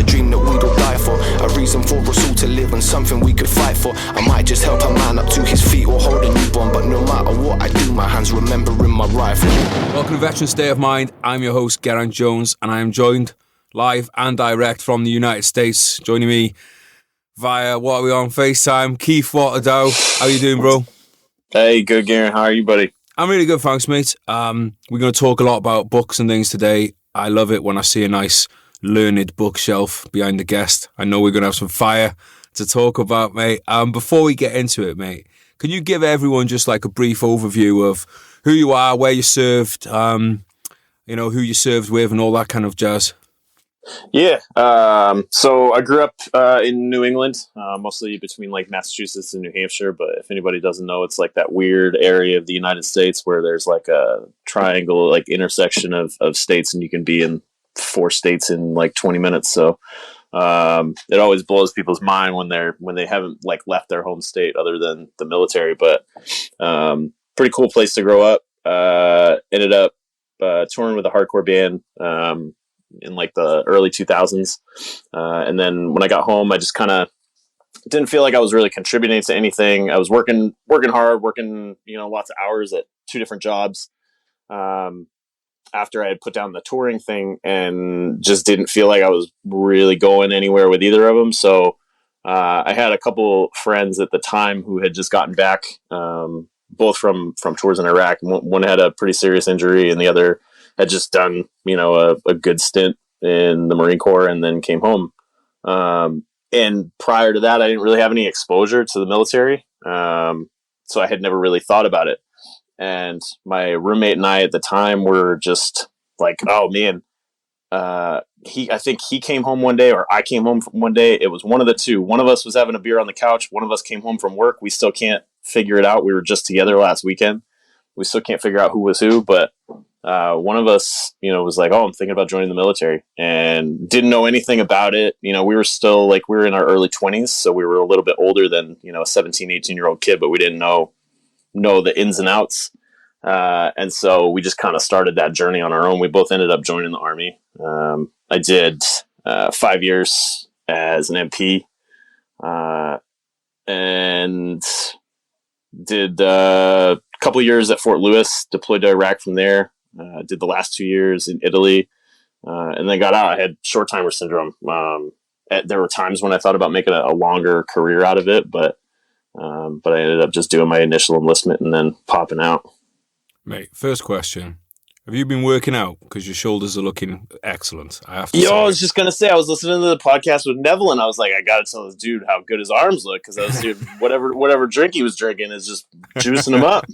a dream that we'd all die for, a reason for us all to live and something we could fight for. I might just help a man up to his feet or hold a newborn, but no matter what I do, my hands remembering my rifle. Welcome to Veteran State of Mind. I'm your host, Geraint Jones, and I am joined live and direct from the United States. Joining me via, what are we on, FaceTime, Keith Waterdow. How you doing, bro? Hey, good, Geraint. How are you, buddy? I'm really good, thanks, mate. We're going to talk a lot about books and things today. I love it when I see a nice learned bookshelf behind the guest. I know we're going to have some fire to talk about, mate. Before we get into it, mate, can you give everyone just like a brief overview of who you are, where you served, who you served with and all that kind of jazz? Yeah. So I grew up in New England, mostly between like Massachusetts and New Hampshire. But if anybody doesn't know, it's like that weird area of the United States where there's like a triangle, like intersection of states, and you can be in 4 states in like 20 minutes. So it always blows people's mind when they haven't like left their home state other than the military. But pretty cool place to grow up. Ended up touring with a hardcore band in like the early 2000s. And then when I got home, I just kind of didn't feel like I was really contributing to anything. I was working hard, lots of hours at 2 different jobs. After I had put down the touring thing, and just didn't feel like I was really going anywhere with either of them. So I had a couple friends at the time who had just gotten back, both from tours in Iraq. One had a pretty serious injury, and the other had just done, a good stint in the Marine Corps and then came home. And prior to that, I didn't really have any exposure to the military. So I had never really thought about it. And my roommate and I at the time were just like, oh man, I think he came home one day, or I came home one day. It was one of the two. One of us was having a beer on the couch. One of us came home from work. We still can't figure it out. We were just together last weekend. We still can't figure out who was who, but one of us, was like, oh, I'm thinking about joining the military, and didn't know anything about it. We were still we were in our early 20s. So we were a little bit older than, a 17, 18-year-old kid, but we didn't know the ins and outs. And so we just kind of started that journey on our own. We both ended up joining the Army. I did 5 years as an MP, and did a couple of years at Fort Lewis, deployed to Iraq from there. Did the last 2 years in Italy, and then got out. I had short timer syndrome. There were times when I thought about making a longer career out of it, but I ended up just doing my initial enlistment and then popping out. Mate, first question. Have you been working out? Because your shoulders are looking excellent, I have to say. I was just going to say, I was listening to the podcast with Neville, and I was like, I got to tell this dude how good his arms look, because I was doing whatever drink he was drinking is just juicing him up.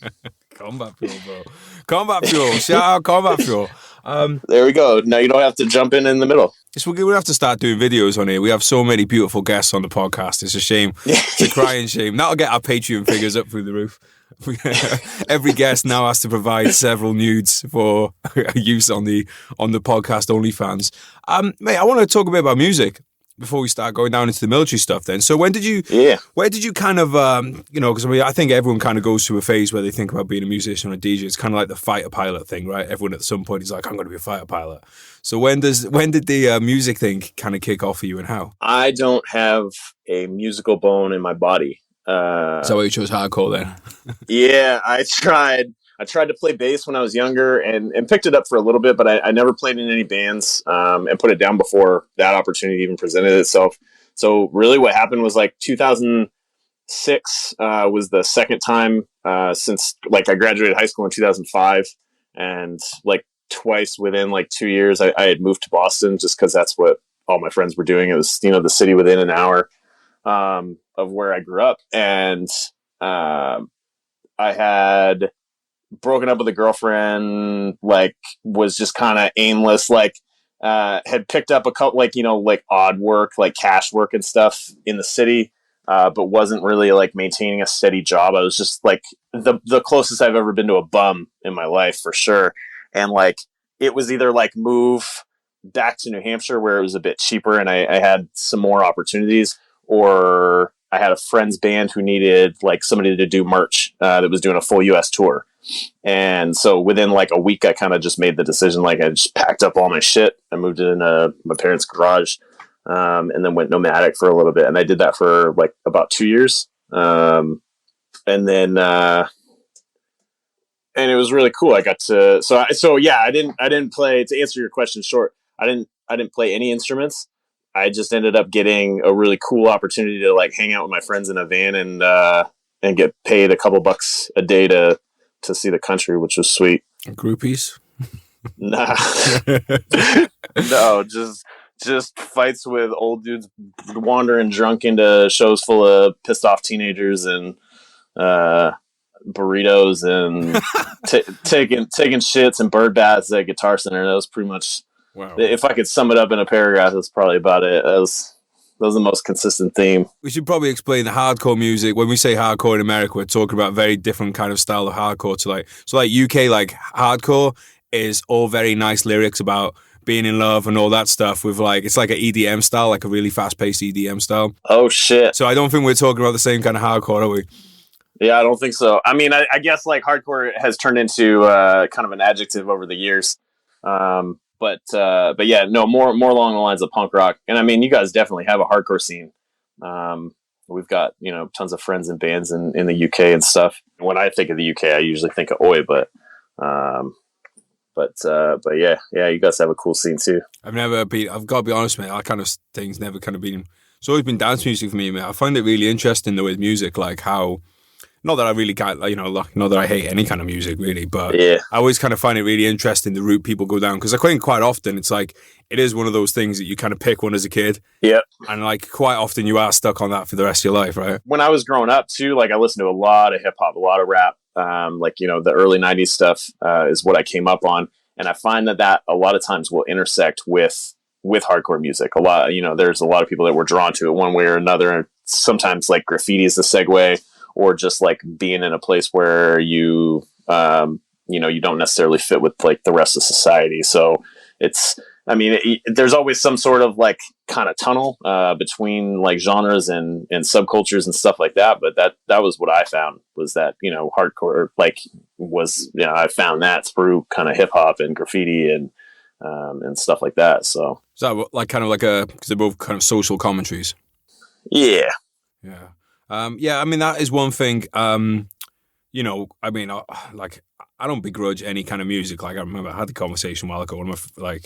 Combat fuel, bro. Combat fuel. Shout out Combat fuel. There we go. Now you don't have to jump in the middle. We have to start doing videos on here. We have so many beautiful guests on the podcast. It's a shame. It's a crying shame. That'll get our Patreon figures up through the roof. Every guest now has to provide several nudes for use on the podcast OnlyFans. Mate, I want to talk a bit about music before we start going down into the military stuff then. So where did you kind of, because I think everyone kind of goes through a phase where they think about being a musician or a DJ. It's kind of like the fighter pilot thing, right? Everyone at some point is like, I'm going to be a fighter pilot. So when did the music thing kind of kick off for you, and how? I don't have a musical bone in my body. Is that why you chose hardcore then? Yeah, I tried to play bass when I was younger and picked it up for a little bit, but I never played in any bands, and put it down before that opportunity even presented itself. So really what happened was like 2006 was the second time since like I graduated high school in 2005, and like twice within like 2 years I had moved to Boston just because that's what all my friends were doing. It was, the city within an hour of where I grew up. And I had broken up with a girlfriend, like was just kind of aimless, had picked up a couple, like odd work, like cash work and stuff in the city, but wasn't really like maintaining a steady job. I was just like the closest I've ever been to a bum in my life, for sure. And like, it was either like move back to New Hampshire where it was a bit cheaper and I had some more opportunities, or I had a friend's band who needed like somebody to do merch that was doing a full US tour. And so within like a week, I kind of just made the decision, like I just packed up all my shit. I moved it into my parents' garage, and then went nomadic for a little bit. And I did that for like about 2 years. And then, and it was really cool. I got to, yeah, I didn't play, to answer your question short. I didn't play any instruments. I just ended up getting a really cool opportunity to like hang out with my friends in a van and get paid a couple bucks a day to see the country, which was sweet. Groupies? Nah, no, just fights with old dudes wandering drunk into shows full of pissed off teenagers and burritos and taking shits and bird baths at Guitar Center. That was pretty much, wow. If I could sum it up in a paragraph, that's probably about it. That was the most consistent theme. We should probably explain the hardcore music. When we say hardcore in America, we're talking about very different kind of style of hardcore to like UK, like hardcore is all very nice lyrics about being in love and all that stuff with like, it's like an EDM style, like a really fast paced EDM style. Oh shit. So I don't think we're talking about the same kind of hardcore, are we? Yeah, I don't think so. I mean, I guess like hardcore has turned into kind of an adjective over the years. But yeah, no, more along the lines of punk rock. And I mean, you guys definitely have a hardcore scene. We've got, tons of friends and bands in the UK and stuff. When I think of the UK, I usually think of Oi, but yeah, you guys have a cool scene too. I've got to be honest, mate, that kind of thing's never kind of been, it's always been dance music for me, mate. I find it really interesting though with music, like how, not that I really can't, not that I hate any kind of music really, but yeah. I always kind of find it really interesting the route people go down, because I think quite often it's like, it is one of those things that you kind of pick one as a kid. Yeah. And like quite often you are stuck on that for the rest of your life, right? When I was growing up too, like I listened to a lot of hip hop, a lot of rap, the early 90s stuff is what I came up on. And I find that a lot of times will intersect with hardcore music. A lot, there's a lot of people that were drawn to it one way or another. Sometimes like graffiti is the segue, or just like being in a place where you don't necessarily fit with like the rest of society. So there's always some sort of like kind of tunnel between like genres and subcultures and stuff like that. But that was what I found, was that, hardcore I found that through kind of hip hop and graffiti and stuff like that. So is that like kind of like because they're both kind of social commentaries? Yeah. Yeah. I mean, that is one thing, I don't begrudge any kind of music. Like I remember I had the conversation a while ago. One of my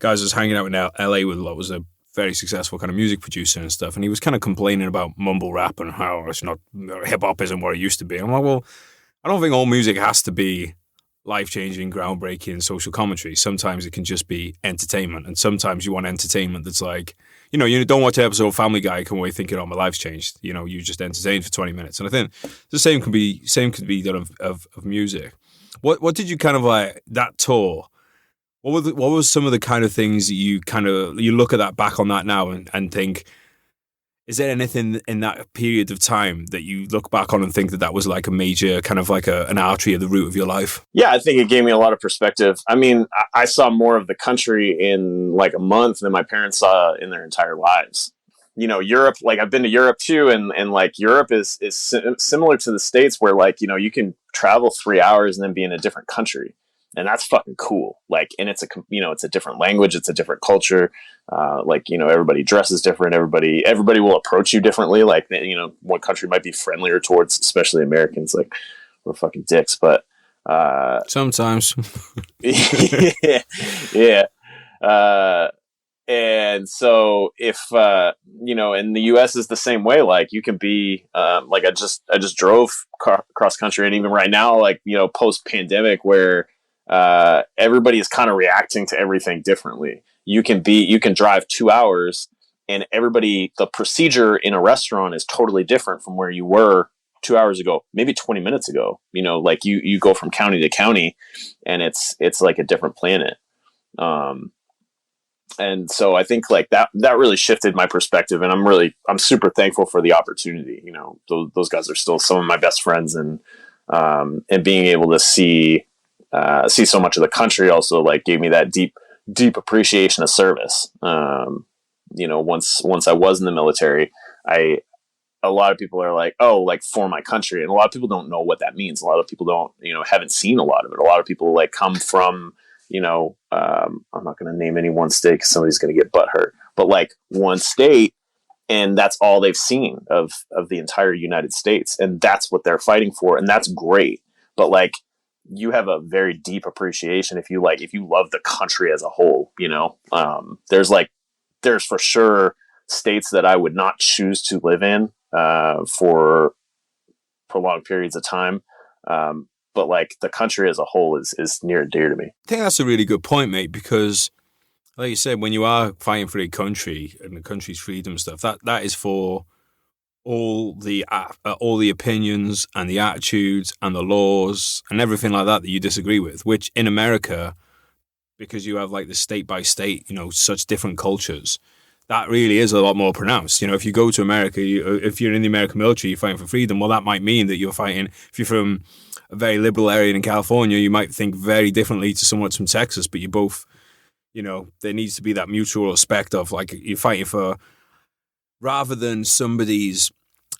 guys was hanging out in LA with what was a very successful kind of music producer and stuff. And he was kind of complaining about mumble rap and how it's not, hip hop isn't what it used to be. I'm like, well, I don't think all music has to be life-changing, groundbreaking social commentary. Sometimes it can just be entertainment. And sometimes you want entertainment that's like, you don't watch an episode of Family Guy, come away thinking, oh, my life's changed. You just entertained for 20 minutes. And I think the same could be done of music. What did you kind of like, that tour, what was some of the kind of things that you look at that back on that now and think, is there anything in that period of time that you look back on and think that was like a major kind of like an artery of the root of your life? Yeah, I think it gave me a lot of perspective. I mean, I saw more of the country in like a month than my parents saw in their entire lives. Europe, like I've been to Europe too. And like Europe is similar to the States, where like, you can travel 3 hours and then be in a different country. And that's fucking cool. Like, and it's a different language. It's a different culture. Everybody dresses different. Everybody will approach you differently. Like, one country might be friendlier towards, especially Americans. Like, we're fucking dicks, but, sometimes. yeah. And so if, and the US is the same way, like you can be, like I just drove cross country, and even right now, like, post pandemic, where, everybody is kind of reacting to everything differently. You can drive 2 hours, and the procedure in a restaurant is totally different from where you were 2 hours ago, maybe 20 minutes ago. Like you go from county to county, and it's like a different planet. And so I think like that really shifted my perspective, and I'm super thankful for the opportunity. Those guys are still some of my best friends, and being able to see so much of the country also like gave me that deep appreciation of service. Once I was in the military, a lot of people are like, oh, like for my country. And a lot of people don't know what that means. A lot of people don't, haven't seen a lot of it. A lot of people like come from, I'm not going to name any one state because somebody's going to get butthurt, but like one state, and that's all they've seen of the entire United States, and that's what they're fighting for, and that's great. But like, you have a very deep appreciation if you love the country as a whole. There's for sure states that I would not choose to live in for prolonged periods of time. But like the country as a whole is near and dear to me. I think that's a really good point, mate, because like you said, when you are fighting for a country and the country's freedom and stuff, that is for all the opinions and the attitudes and the laws and everything like that you disagree with, which in America, because you have like the state by state, such different cultures, that really is a lot more pronounced. If you go to America, if you're in the American military, you're fighting for freedom. Well, that might mean that you're fighting, if you're from a very liberal area in California, you might think very differently to someone from Texas, but you both, there needs to be that mutual respect of like you're fighting for, rather than somebody's,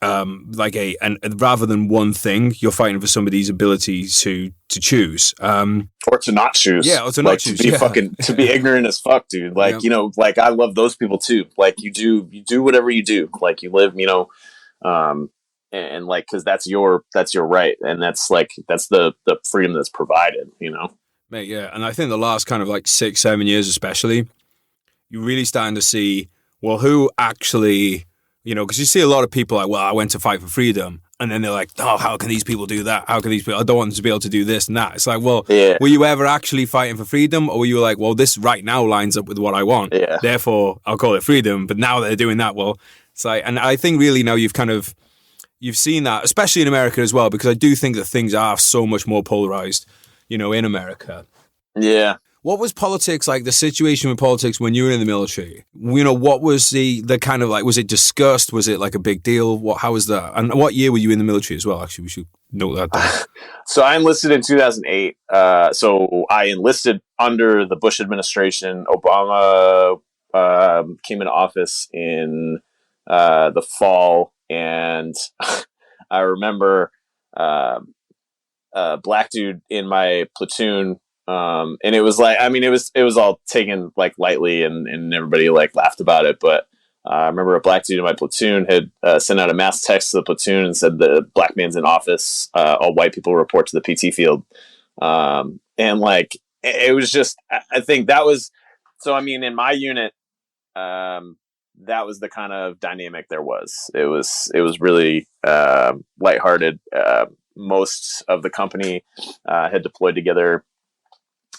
rather than one thing, you're fighting for somebody's ability to choose, or to not choose. Yeah, or to not choose. To be ignorant as fuck, dude. Like, like I love those people too. Like you do whatever you do. Like you live, and like, cause that's your right. And that's the freedom that's provided, Mate, yeah. And I think the last kind of like 6-7 years, especially, you're really starting to see, well, who actually, because you see a lot of people like, well, I went to fight for freedom. And then they're like, oh, how can these people do that? How can these people, I don't want them to be able to do this and that. It's like, well, Were you ever actually fighting for freedom? Or were you like, well, this right now lines up with what I want. Yeah. Therefore, I'll call it freedom. But now they're doing that, well, it's like, and I think really now you've seen that, especially in America as well, because I do think that things are so much more polarized, in America. Yeah. What was politics like, the situation with politics when you were in the military? What was the kind of like, was it discussed? Was it like a big deal? How was that? And what year were you in the military as well? Actually, we should note that down. So I enlisted in 2008. So I enlisted under the Bush administration. Obama came into office in the fall. And I remember a black dude in my platoon, and it was like, it was all taken like lightly, and everybody like laughed about it. But I remember a black dude in my platoon had sent out a mass text to the platoon and said, "The black man's in office. All white people report to the PT field." And like, it was just, I think that was, so in my unit, that was the kind of dynamic there was. It was really lighthearted. Most of the company had deployed together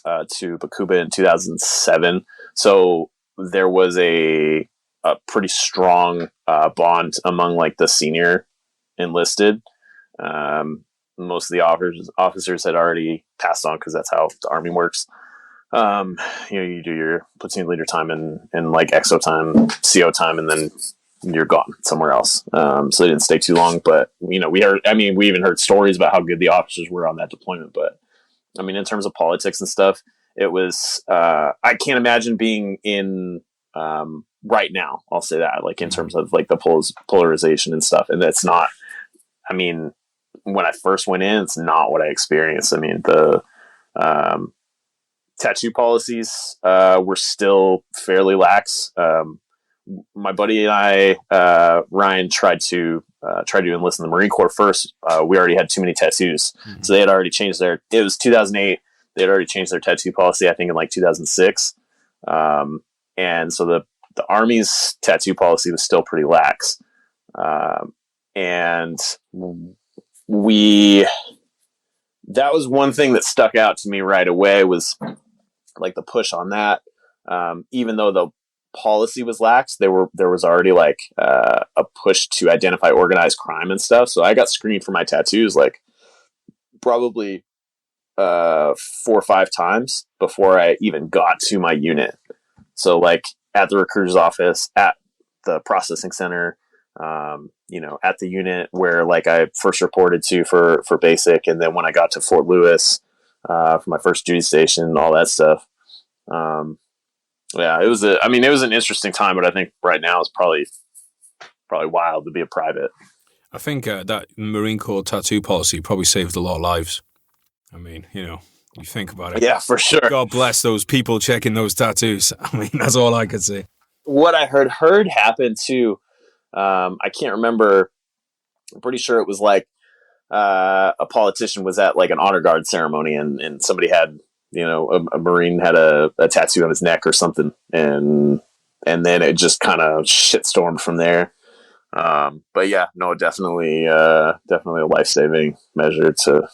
to Bakuba in 2007. So there was a pretty strong bond among like the senior enlisted. Most of the officers had already passed on because that's how the Army works. You do your platoon leader time and like XO time, CO time, and then you're gone somewhere else. So they didn't stay too long, but we even heard stories about how good the officers were on that deployment. But in terms of politics and stuff, it was, I can't imagine being in, right now, I'll say that, like in terms of like the polarization and stuff. And that's not, when I first went in, it's not what I experienced. The, tattoo policies were still fairly lax. My buddy and I, Ryan, tried to enlist in the Marine Corps first. We already had too many tattoos, so they had already changed it was 2008. They had already changed their tattoo policy, I think, in like 2006. And so the Army's tattoo policy was still pretty lax. And that was one thing that stuck out to me right away, was like the push on that. Even though the policy was lax, there was already like a push to identify organized crime and stuff. So I got screened for my tattoos like probably 4 or 5 times before I even got to my unit. So like at the recruiter's office, at the processing center, at the unit where like I first reported to for basic, and then when I got to Fort Lewis for my first duty station, all that stuff. It was an interesting time, but I think right now it's probably wild to be a private. I think that Marine Corps tattoo policy probably saved a lot of lives. You think about it. Yeah, for sure. God bless those people checking those tattoos. I mean, that's all I could say. What I heard happened too. I can't remember. I'm pretty sure it was like a politician was at like an honor guard ceremony, and somebody had, you know, a Marine had a tattoo on his neck or something, and then it just kind of shitstormed from there. But yeah, no, definitely a life-saving measure to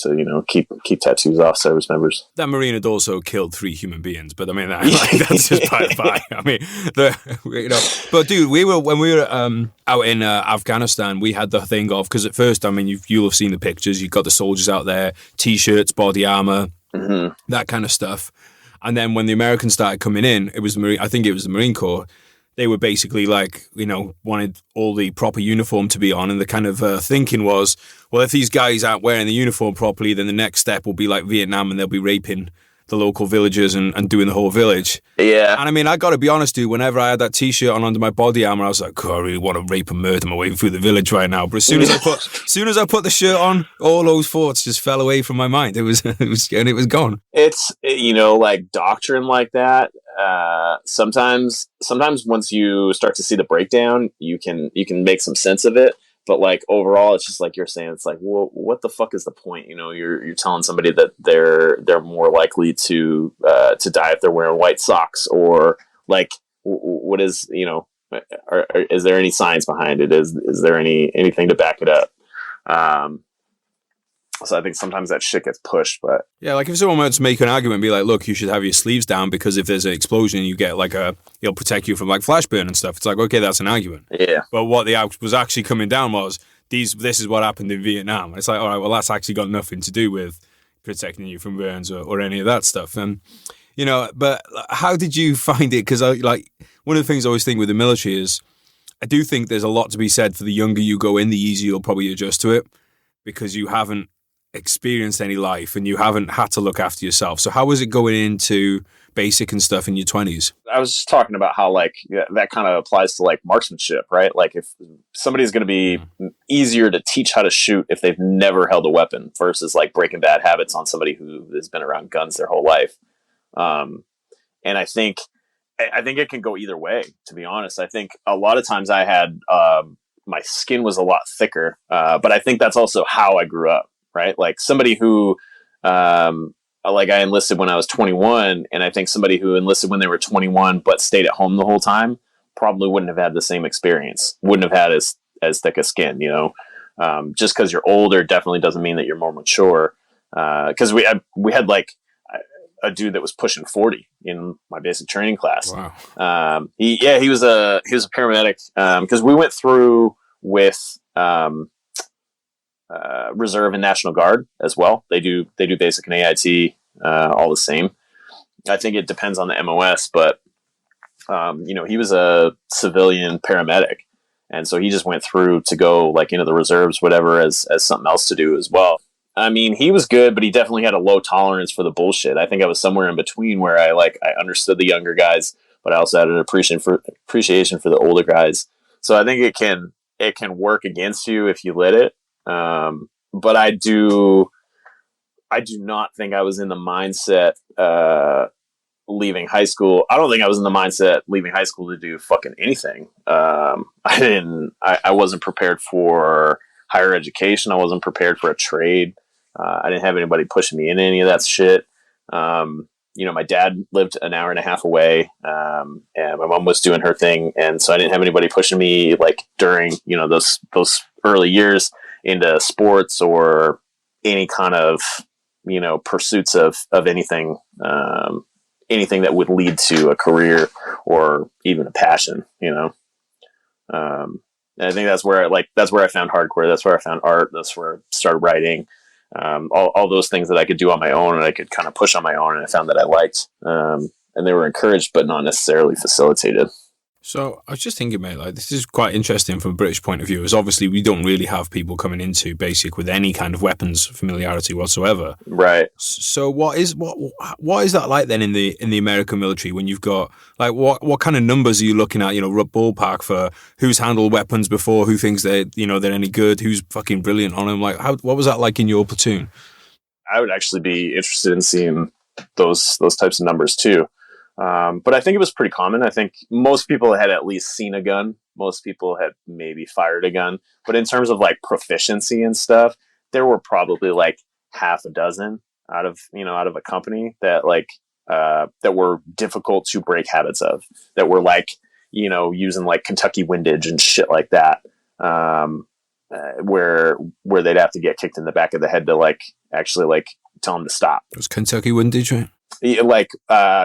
you know, keep tattoos off service members. That Marine had also killed 3 human beings, but I mean, that's just by the by. I mean, you know, but dude, when we were out in Afghanistan, we had the thing of, because at first, I mean, you'll have seen the pictures. You've got the soldiers out there, t-shirts, body armor, that kind of stuff. And then when the Americans started coming in, it was I think it was the Marine Corps. They were basically like, you know, wanted all the proper uniform to be on. And the kind of thinking was, well, if these guys aren't wearing the uniform properly, then the next step will be like Vietnam and they'll be raping the local villagers and doing the whole village. Yeah. And I mean, I got to be honest, dude, whenever I had that t-shirt on under my body armor, I was like, God, I really want to rape and murder my way through the village right now. But as soon as I put the shirt on, all those thoughts just fell away from my mind. It was gone. It's, you know, like doctrine like that. Sometimes once you start to see the breakdown, you can make some sense of it. But like overall, it's just like you're saying, it's like, well, what the fuck is the point? You know, you're telling somebody that they're more likely to die if they're wearing white socks, or like, what is, you know, is there any science behind it? Is there anything to back it up? So I think sometimes that shit gets pushed, but yeah, like if someone were to make an argument and be like, look, you should have your sleeves down because if there's an explosion, you get like it'll protect you from like flash burn and stuff. It's like, okay, that's an argument. Yeah. But what was actually coming down was this is what happened in Vietnam. It's like, all right, well, that's actually got nothing to do with protecting you from burns or any of that stuff. And, you know, but how did you find it? Because like one of the things I always think with the military is I do think there's a lot to be said for the younger you go in, the easier you'll probably adjust to it because you haven't experienced any life and you haven't had to look after yourself. So how was it going into basic and stuff in your 20s? I was just talking about how like that kind of applies to like marksmanship, right? Like if somebody's going to be easier to teach how to shoot if they've never held a weapon versus like breaking bad habits on somebody who has been around guns their whole life. And I think it can go either way, to be honest. I think a lot of times I had my skin was a lot thicker, but I think that's also how I grew up. Right? Like somebody who, like I enlisted when I was 21, and I think somebody who enlisted when they were 21 but stayed at home the whole time probably wouldn't have had the same experience, wouldn't have had as thick a skin, you know. Just because you're older definitely doesn't mean that you're more mature. Because we had like a dude that was pushing 40 in my basic training class. Wow. He was a paramedic because we went through with Reserve and National Guard as well. They do basic and AIT all the same. I think it depends on the MOS, but you know, he was a civilian paramedic, and so he just went through to go like into the reserves, whatever, as something else to do as well. I mean, he was good, but he definitely had a low tolerance for the bullshit. I think I was somewhere in between where I understood the younger guys, but I also had an appreciation for the older guys. So I think it can work against you if you let it. But I do not think I was in the mindset, leaving high school. I don't think I was in the mindset leaving high school to do fucking anything. I wasn't prepared for higher education. I wasn't prepared for a trade. I didn't have anybody pushing me into any of that shit. You know, my dad lived an hour and a half away, and my mom was doing her thing. And so I didn't have anybody pushing me like during, you know, those early years into sports or any kind of, you know, pursuits of anything, anything that would lead to a career or even a passion, you know. And I think that's where I found hardcore. That's where I found art. That's where I started writing. All those things that I could do on my own and I could kind of push on my own, and I found that I liked. And they were encouraged, but not necessarily facilitated. So I was just thinking, mate, like this is quite interesting from a British point of view, as obviously we don't really have people coming into basic with any kind of weapons familiarity whatsoever. Right. So what is that like then in the American military when you've got like what kind of numbers are you looking at, you know, ballpark for who's handled weapons before, who thinks they're any good, who's fucking brilliant on them? Like what was that like in your platoon? I would actually be interested in seeing those types of numbers too. But I think it was pretty common. I think most people had at least seen a gun. Most people had maybe fired a gun. But in terms of like proficiency and stuff, there were probably like half a dozen out of a company that that were difficult to break habits of, that were like, using like Kentucky windage and shit like that. Where they'd have to get kicked in the back of the head to like actually like tell them to stop. It was Kentucky windage, right? Like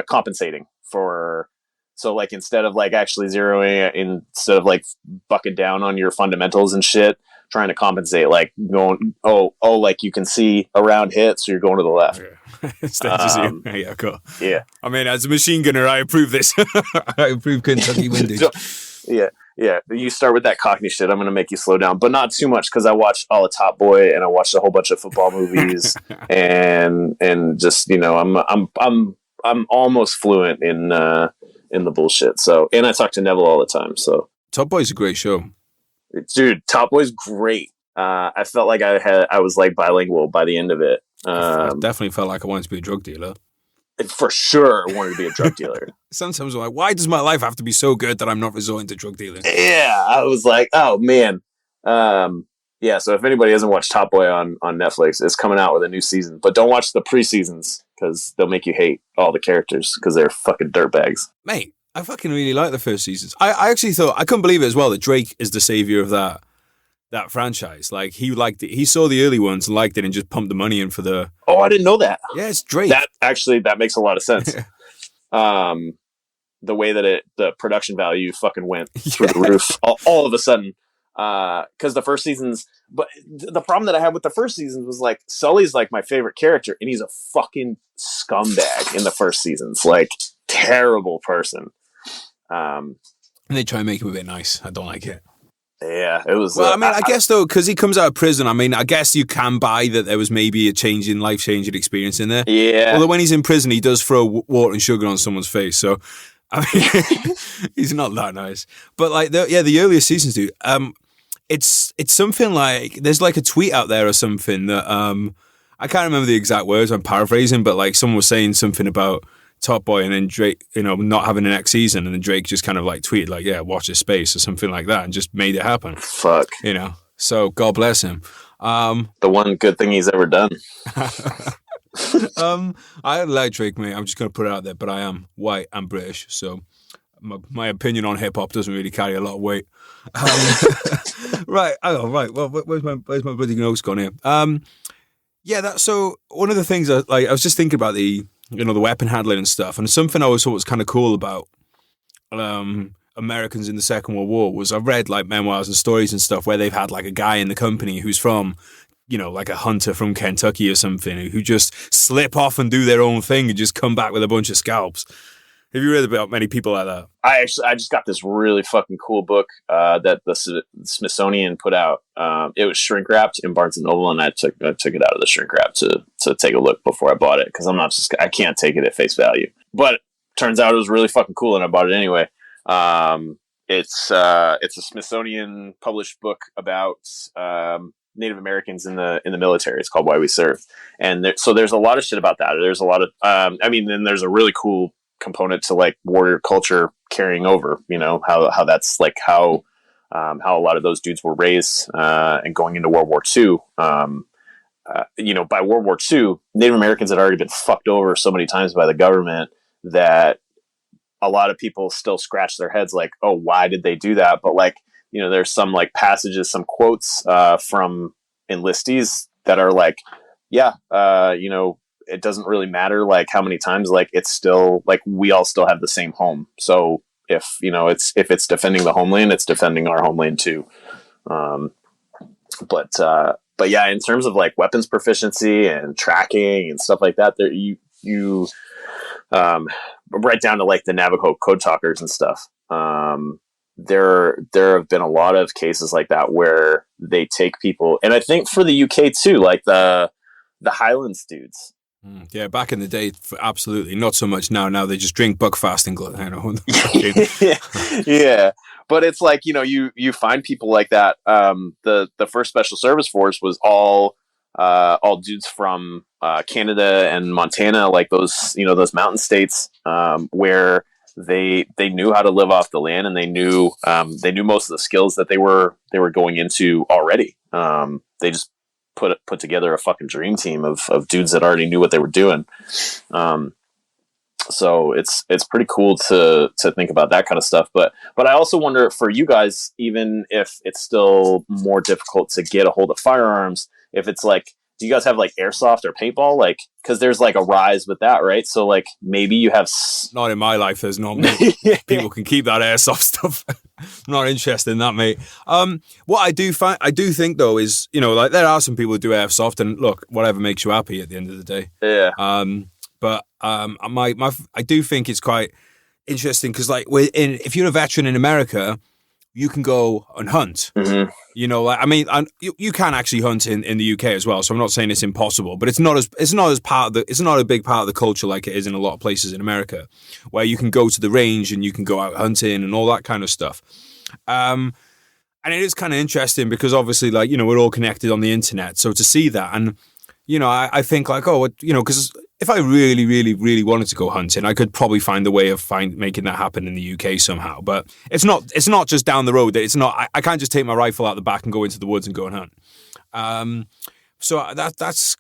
compensating for, so like instead of like actually zeroing, instead of like bucking down on your fundamentals and shit, trying to compensate, like going, like you can see around hit, so you're going to the left. Yeah, cool. Yeah, I mean, as a machine gunner, I approve this. I approve Kentucky windage. Yeah. You start with that Cockney shit. I'm going to make you slow down, but not too much, because I watched all of Top Boy and I watched a whole bunch of football movies, and just I'm almost fluent in the bullshit. So, and I talk to Neville all the time. So, Top Boy's a great show, dude. Top Boy's great. I felt like I was like bilingual by the end of it. I definitely felt like I wanted to be a drug dealer. For sure, wanted to be a drug dealer. Sometimes I'm like, why does my life have to be so good that I'm not resorting to drug dealing? Yeah, I was like, oh man. Yeah, so if anybody hasn't watched Top Boy on Netflix, it's coming out with a new season. But don't watch the pre-seasons, because they'll make you hate all the characters, because they're fucking dirtbags. Mate, I fucking really like the first seasons. I actually thought, I couldn't believe it as well, that Drake is the savior of that franchise. Like, he liked it. He saw the early ones and liked it and just pumped the money in for the... Oh, I didn't know that. Yeah, it's Drake. That makes a lot of sense. The way that the production value fucking went through the roof all of a sudden. Because the first seasons... But the problem that I had with the first seasons was, like, Sully's, like, my favorite character, and he's a fucking scumbag in the first seasons. Like, terrible person. And they try and make him a bit nice. I don't like it. Yeah, it was... Well, I mean, I guess, though, because he comes out of prison, I mean, I guess you can buy that there was maybe a life-changing experience in there. Yeah. Although when he's in prison, he does throw water and sugar on someone's face, so, I mean, he's not that nice. But, like, the earlier seasons, dude, it's something like, there's, like, a tweet out there or something that, I can't remember the exact words, I'm paraphrasing, but, like, someone was saying something about Top Boy and then Drake, not having the next season, and then Drake just kind of like tweeted like, yeah, watch this space or something like that, and just made it happen. Fuck. So God bless him. The one good thing he's ever done. I like Drake, mate. I'm just going to put it out there, but I am white and British, so my opinion on hip hop doesn't really carry a lot of weight. Right. Well, where's my bloody notes gone here? So one of the things I was just thinking about the weapon handling and stuff, and something I always thought was kind of cool about Americans in the Second World War was I've read like memoirs and stories and stuff where they've had like a guy in the company who's from, like a hunter from Kentucky or something, who just slip off and do their own thing and just come back with a bunch of scalps. Have you read about many people like that? I just got this really fucking cool book that the Smithsonian put out. It was shrink wrapped in Barnes and Noble, and I took it out of the shrink wrap to take a look before I bought it, because I can't take it at face value. But turns out it was really fucking cool, and I bought it anyway. It's a Smithsonian published book about Native Americans in the military. It's called Why We Serve, and so there's a lot of shit about that. There's a lot of then there's a really cool component to like warrior culture carrying over, how that's like how a lot of those dudes were raised and going into World War II. By World War II, Native Americans had already been fucked over so many times by the government that a lot of people still scratch their heads like, oh, why did they do that? But like, there's some like passages, some quotes from enlistees that are like, yeah, it doesn't really matter like how many times, like it's still like we all still have the same home. So if it's defending the homeland, it's defending our homeland too. But yeah, in terms of like weapons proficiency and tracking and stuff like that, there you right down to like the Navajo code talkers and stuff. There have been a lot of cases like that where they take people, and I think for the UK too, like the Highlands dudes. Yeah, back in the day, absolutely. Not so much now. Now they just drink Buckfast and Yeah, but it's like, you find people like that. The first Special Service Force was all all dudes from Canada and Montana, like those mountain states, where they knew how to live off the land, and they knew most of the skills that they were going into already. They just put together a fucking dream team of dudes that already knew what they were doing. So it's pretty cool to think about that kind of stuff. But I also wonder for you guys, even if it's still more difficult to get a hold of firearms, if it's like, do you guys have like airsoft or paintball? Like, because there's like a rise with that, right? So like maybe you have not in my life. There's not many people can keep that airsoft stuff. I'm not interested in that, mate. What I do think though is, like there are some people who do airsoft, and look, whatever makes you happy at the end of the day. Yeah. But I do think it's quite interesting because, like, if you're a veteran in America, you can go and hunt. Mm-hmm. You can actually hunt in the UK as well. So I'm not saying it's impossible, but it's not a big part of the culture like it is in a lot of places in America, where you can go to the range and you can go out hunting and all that kind of stuff. And it is kind of interesting because obviously, like, we're all connected on the internet. So to see that, and I think like, because if I really, really, really wanted to go hunting, I could probably find a way of making that happen in the UK somehow. But it's not just down the road. It's not. I can't just take my rifle out the back and go into the woods and go and hunt. So that's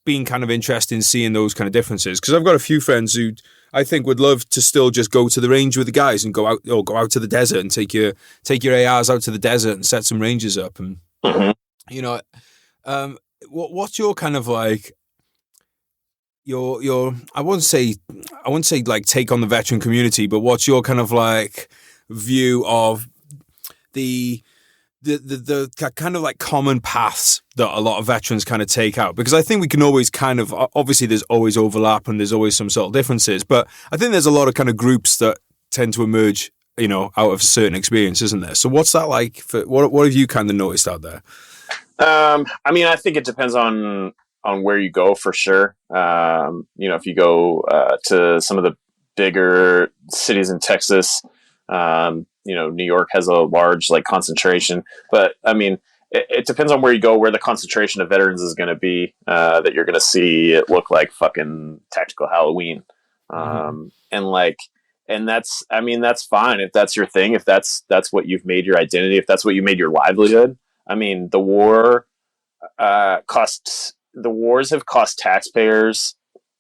been kind of interesting seeing those kind of differences, because I've got a few friends who I think would love to still just go to the range with the guys and go out to the desert and take your ARs out to the desert and set some ranges up. And what's your kind of like your I wouldn't say like take on the veteran community, but what's your kind of like view of the kind of like common paths that a lot of veterans kind of take out? Because I think we can always kind of, obviously there's always overlap and there's always some sort of differences, but I think there's a lot of kind of groups that tend to emerge, out of a certain experience, isn't there? So what's that like for, what have you kind of noticed out there? I think it depends on where you go, for sure. If you go to some of the bigger cities in Texas, New York has a large like concentration, but I mean, it depends on where you go, where the concentration of veterans is going to be, that you're going to see it look like fucking Tactical Halloween. And that's fine if that's your thing, if that's what you've made your identity, if that's what you made your livelihood. I mean, the wars have cost taxpayers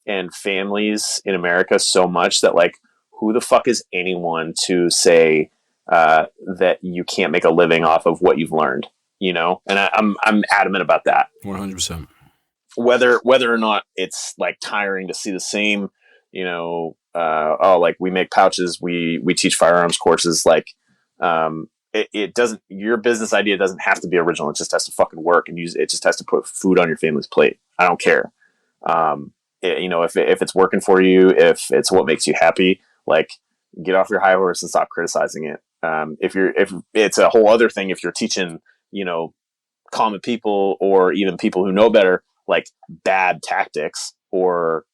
and families in America so much that, like, who the fuck is anyone to say that you can't make a living off of what you've learned, And I'm adamant about that. 100%. Whether or not it's like tiring to see the same, like we make pouches, we teach firearms courses, like, it doesn't, your business idea doesn't have to be original. It just has to fucking work, and it just has to put food on your family's plate. I don't care. If it's working for you, if it's what makes you happy, like, get off your high horse and stop criticizing it. If it's a whole other thing, if you're teaching, common people or even people who know better, like bad tactics or,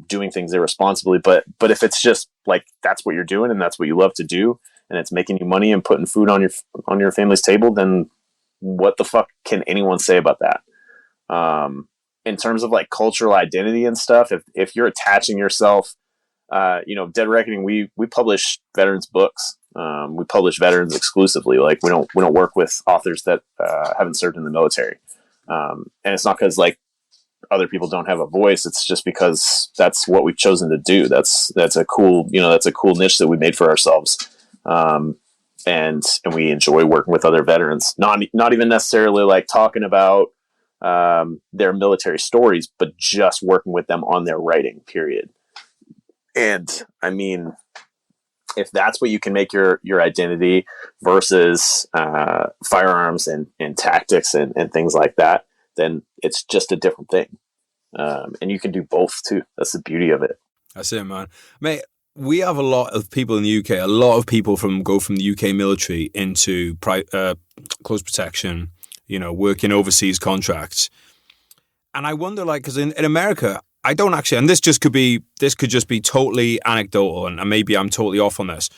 doing things irresponsibly. But if it's just like, that's what you're doing and that's what you love to do, and it's making you money and putting food on your family's table, then what the fuck can anyone say about that? In terms of like cultural identity and stuff, if you're attaching yourself, Dead Reckoning, we publish veterans books. We publish veterans exclusively. Like, we don't work with authors that haven't served in the military. And it's not because like other people don't have a voice. It's just because that's what we've chosen to do. That's a cool niche that we made for ourselves. And we enjoy working with other veterans, not even necessarily like talking about their military stories, but just working with them on their writing, period. And I mean, if that's what you can make your identity versus firearms and tactics and things like that, then it's just a different thing. And you can do both too. That's the beauty of it. That's it, man. Mate, we have a lot of people in the UK. A lot of people go from the UK military into close protection, working overseas contracts. And I wonder, like, because in America, I don't actually, and this could just be totally anecdotal, and maybe I'm totally off on this,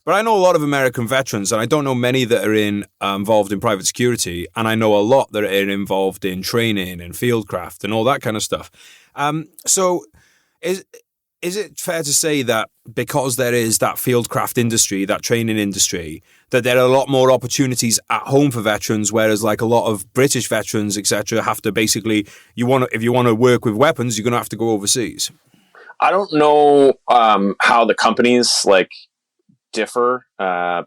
But I know a lot of American veterans, and I don't know many that are involved in private security, and I know a lot that are involved in training and fieldcraft and all that kind of stuff. So is it fair to say that because there is that fieldcraft industry, that training industry, that there are a lot more opportunities at home for veterans, whereas like a lot of British veterans, etc., have to basically, if you want to work with weapons, you're going to have to go overseas? I don't know how the companies like differ,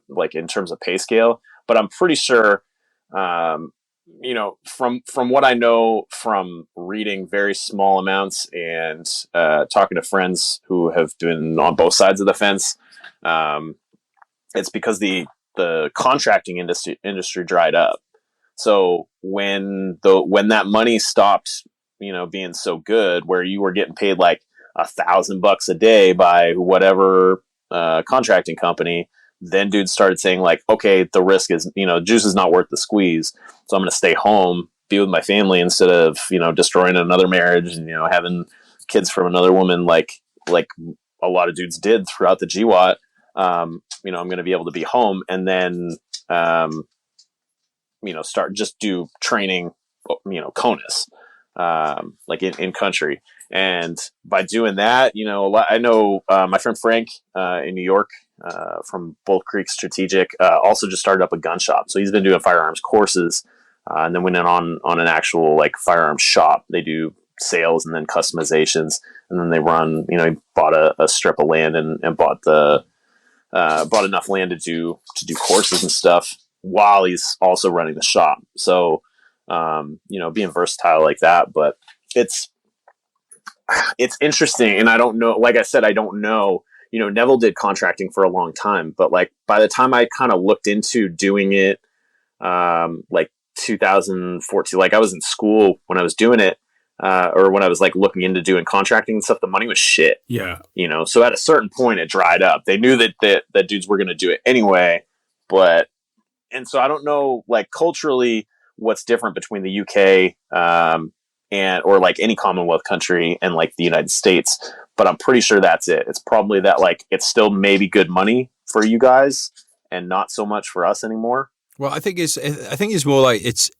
like in terms of pay scale, but I'm pretty sure, from what I know from reading very small amounts and talking to friends who have been on both sides of the fence, it's because the contracting industry dried up. So when that money stopped, being so good, where you were getting paid like $1,000 a day by whatever contracting company, then dudes started saying like, okay, the risk is, juice is not worth the squeeze. So I'm going to stay home, be with my family instead of, destroying another marriage and, having kids from another woman, like a lot of dudes did throughout the GWAT. I'm going to be able to be home and then, start just do training, CONUS, like in country. And by doing that, I know my friend Frank in New York from Bull Creek Strategic also just started up a gun shop. So he's been doing firearms courses and then went in on an actual like firearms shop. They do sales and then customizations, and then they run. He bought a strip of land and bought enough land to do courses and stuff while he's also running the shop. So being versatile like that, but it's interesting, and I don't know. Like I said, I don't know. Neville did contracting for a long time, but like by the time I kind of looked into doing it, like 2014, like I was in school when I was doing it, or when I was like looking into doing contracting and stuff, the money was shit. Yeah. So at a certain point it dried up. They knew that dudes were going to do it anyway, and so I don't know, like culturally, what's different between the UK, or like any Commonwealth country and like the United States, but I'm pretty sure that's it. It's probably that like it's still maybe good money for you guys and not so much for us anymore. Well, I think it's more like it's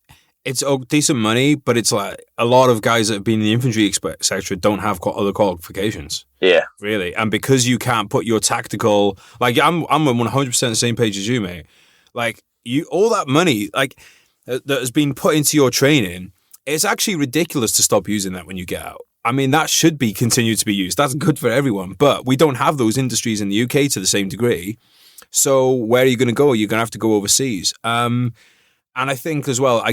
decent money, but it's like a lot of guys that have been in the infantry sector don't have other qualifications. Yeah, really, and because you can't put your tactical, like I'm 100% the same page as you, mate. Like all that money like that has been put into your training. It's actually ridiculous to stop using that when you get out. I mean, that should be continued to be used. That's good for everyone. But we don't have those industries in the UK to the same degree. So where are you going to go? You're going to have to go overseas. And I think as well,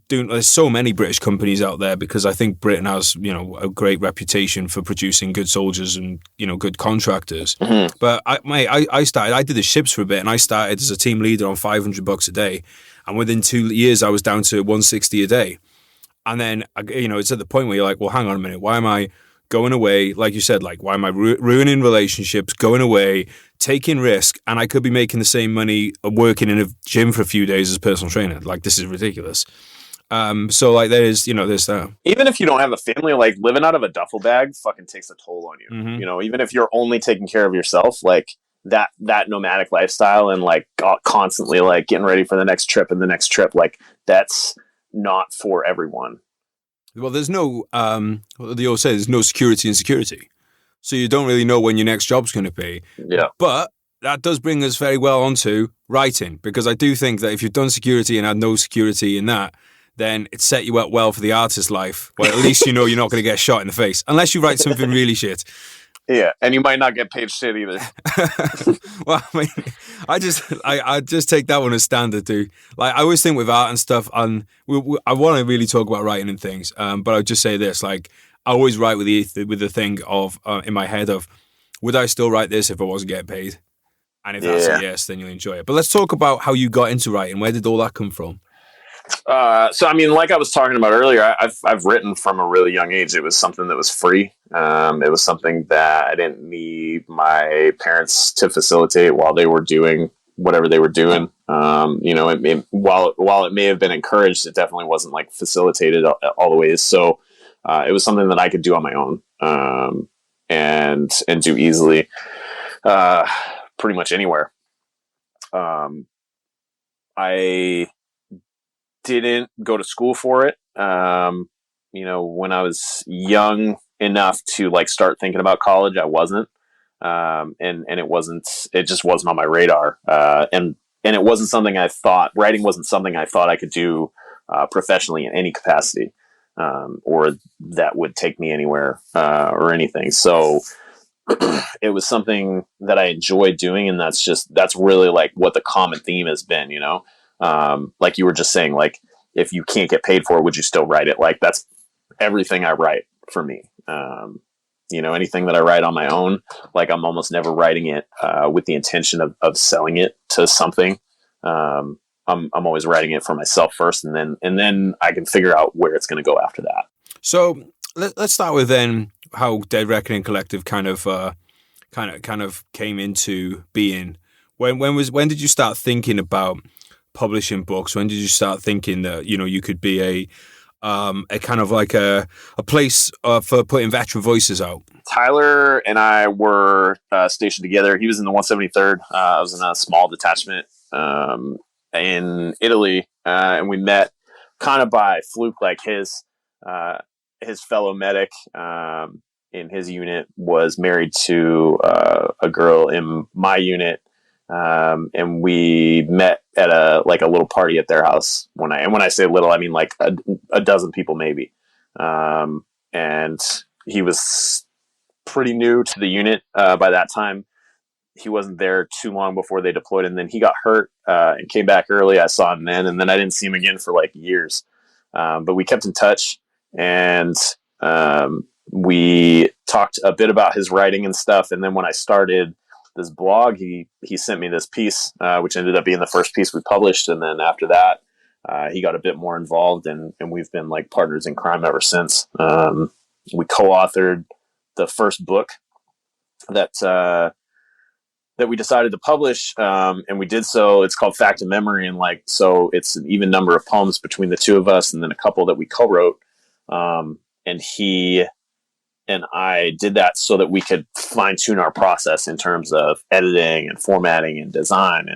there's so many British companies out there because I think Britain has, a great reputation for producing good soldiers and, good contractors. Mm-hmm. But I did the ships for a bit, and I started as a team leader on $500 a day. And within 2 years, I was down to $160 a day. And then, it's at the point where you're like, well, hang on a minute. Why am I going away? Like you said, like, why am I ruining relationships, going away, taking risk? And I could be making the same money working in a gym for a few days as a personal trainer. Like, this is ridiculous. So, like, there's that. Even if you don't have a family, like, living out of a duffel bag fucking takes a toll on you. Mm-hmm. Even if you're only taking care of yourself, like, that nomadic lifestyle and, like, constantly, like, getting ready for the next trip and the next trip, like, that's not for everyone. Well, there's no, they all say there's no security in security. So you don't really know when your next job's going to be. Yeah. But that does bring us very well onto writing, because I do think that if you've done security and had no security in that, then it set you up well for the artist life. Well, at least you're not going to get shot in the face, unless you write something really shit. Yeah, and you might not get paid shit either. Well, I mean, I just take that one as standard, dude. Like, I always think with art and stuff, and I want to really talk about writing and things, but I'll just say this, like, I always write with the thing of, in my head of, would I still write this if I wasn't getting paid? And if that's a yes, then you'll enjoy it. But let's talk about how you got into writing. Where did all that come from? So, I mean, like I was talking about earlier, I've written from a really young age. It was something that was free. It was something that I didn't need my parents to facilitate while they were doing whatever they were doing. While it may have been encouraged, it definitely wasn't like facilitated all the ways. So, it was something that I could do on my own, and do easily, pretty much anywhere. I didn't go to school for it. When I was young enough to like start thinking about college, I wasn't. And it just wasn't on my radar. And it wasn't something writing wasn't something I thought I could do professionally in any capacity, or that would take me anywhere, or anything. So it was something that I enjoyed doing. And that's really like what the common theme has been, like you were just saying, like, if you can't get paid for it, would you still write it? Like, that's everything I write for me. Anything that I write on my own, like, I'm almost never writing it with the intention of selling it to something. I'm always writing it for myself first, and then I can figure out where it's going to go after that. So let's start with then how Dead Reckoning Collective kind of came into being. When did you start thinking about publishing books? When did you start thinking that you could be a kind of like a place for putting veteran voices out? Tyler and I were stationed together. He was in the 173rd. I was in a small detachment in Italy, and we met kind of by fluke. Like his fellow medic in his unit was married to a girl in my unit. And we met at a little party at their house. When I say little, I mean like a dozen people maybe. And he was pretty new to the unit by that time. He wasn't there too long before they deployed, and then he got hurt and came back early. I saw him then, and then I didn't see him again for like years. But we kept in touch, and we talked a bit about his writing and stuff. And then when I started this blog, he sent me this piece, which ended up being the first piece we published. And then after that, he got a bit more involved, and we've been like partners in crime ever since. We co-authored the first book that we decided to publish, and we did so. It's called Fact and Memory, and so it's an even number of poems between the two of us, and then a couple that we co-wrote. And he and I did that so that we could fine tune our process in terms of editing and formatting and design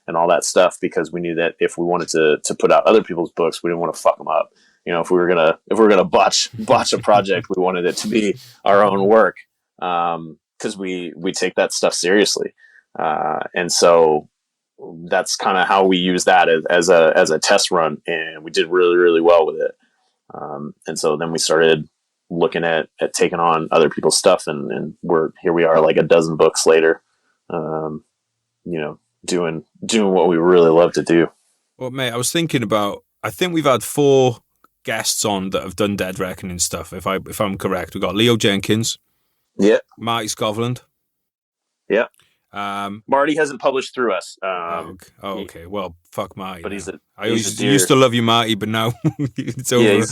and all that stuff, because we knew that if we wanted to put out other people's books, we didn't want to fuck them up. If we were gonna botch a project, we wanted it to be our own work, because we take that stuff seriously, and so that's kind of how we use that as a test run, and we did really, really well with it. And so then we started looking at taking on other people's stuff, and here we are like a dozen books later, doing what we really love to do. Well, mate, I was thinking I think we've had 4 guests on that have done Dead Reckoning stuff. If I'm correct, we've got Leo Jenkins. Yeah. Marty Scotland. Yeah. Marty hasn't published through us. Okay. Well, fuck Marty. But I used to love you, Marty, but now it's over. Yeah,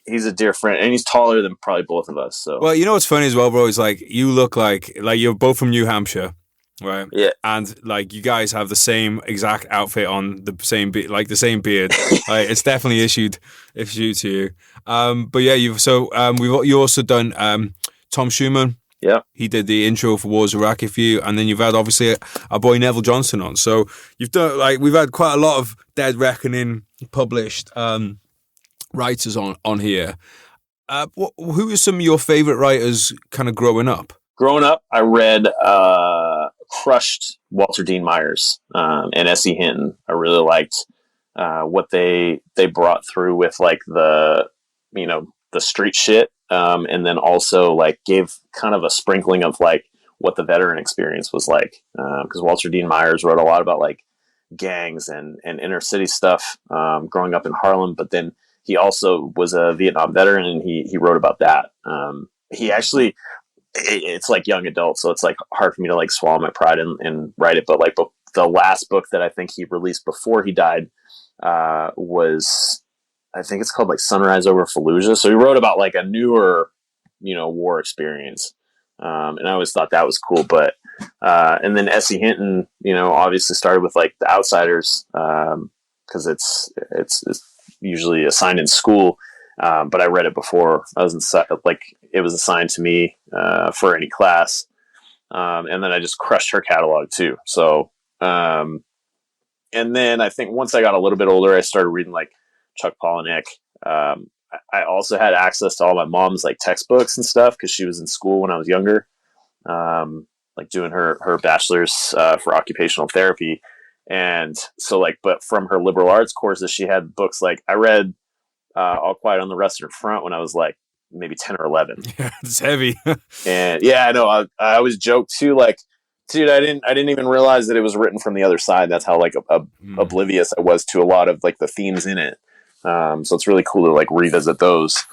he's a dear friend, and he's taller than probably both of us. So, well, what's funny as well, bro, is like you look like you're both from New Hampshire, right? Yeah. And like you guys have the same exact outfit on, the same beard. Like, it's definitely issued to you. But yeah, you also done Tom Schumann. Yeah, he did the intro for Wars of Iraq for you, and then you've had obviously our boy Neville Johnson on. So you've done we've had quite a lot of Dead Reckoning published writers on here. Who are some of your favorite writers kind of growing up? Growing up, I read crushed Walter Dean Myers and S.E. Hinton. I really liked what they brought through with like the street shit. And then also like gave kind of a sprinkling of like what the veteran experience was like. Because Walter Dean Myers wrote a lot about like gangs and inner city stuff growing up in Harlem. But then he also was a Vietnam veteran, and he wrote about that. He actually, it's like young adult, so it's like hard for me to like swallow my pride and write it. But like the last book that I think he released before he died was, I think it's called like Sunrise Over Fallujah. So he wrote about like a newer, war experience. And I always thought that was cool. But, and then S.E. Hinton, obviously started with like The Outsiders, cause it's usually assigned in school. But I read it before I was it was assigned to me, for any class. And then I just crushed her catalog too. So, And then I think once I got a little bit older, I started reading like Chuck Palahniuk. I also had access to all my mom's like textbooks and stuff because she was in school when I was younger, like doing her bachelor's for occupational therapy. And so like, but from her liberal arts courses, she had books like I read All Quiet on the Western Front when I was like maybe 10 or 11. Yeah, it's heavy. And yeah, I know. I always joke too, like, dude, I didn't even realize that it was written from the other side. That's how like oblivious I was to a lot of like the themes in it. So it's really cool to like revisit those.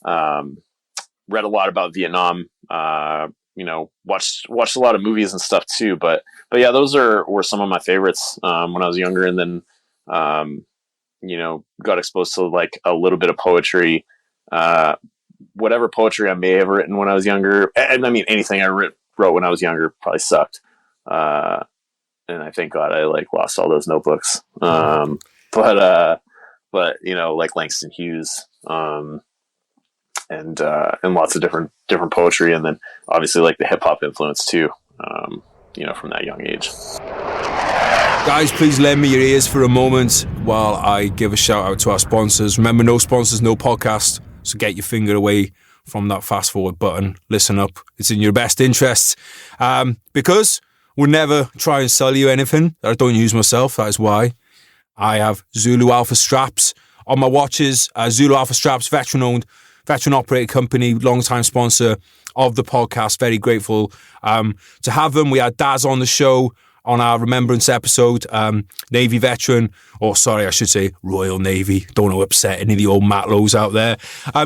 Read a lot about Vietnam. Watched a lot of movies and stuff too. But yeah, those were some of my favorites when I was younger, and then got exposed to like a little bit of poetry. Whatever poetry I may have written when I was younger, and I mean anything I wrote when I was younger probably sucked. And I thank God I like lost all those notebooks. But like Langston Hughes, and lots of different poetry, and then obviously like the hip hop influence too. From that young age. Guys, please lend me your ears for a moment while I give a shout out to our sponsors. Remember, no sponsors, no podcast. So get your finger away from that fast forward button. Listen up. It's in your best interests. Because we'll never try and sell you anything that I don't use myself. That is why I have Zulu Alpha straps on my watches. Zulu Alpha straps, veteran-owned, veteran-operated company, long-time sponsor of the podcast. Very grateful to have them. We had Daz on the show on our remembrance episode, Navy veteran, or sorry, I should say Royal Navy. Don't want to upset any of the old Matlows out there.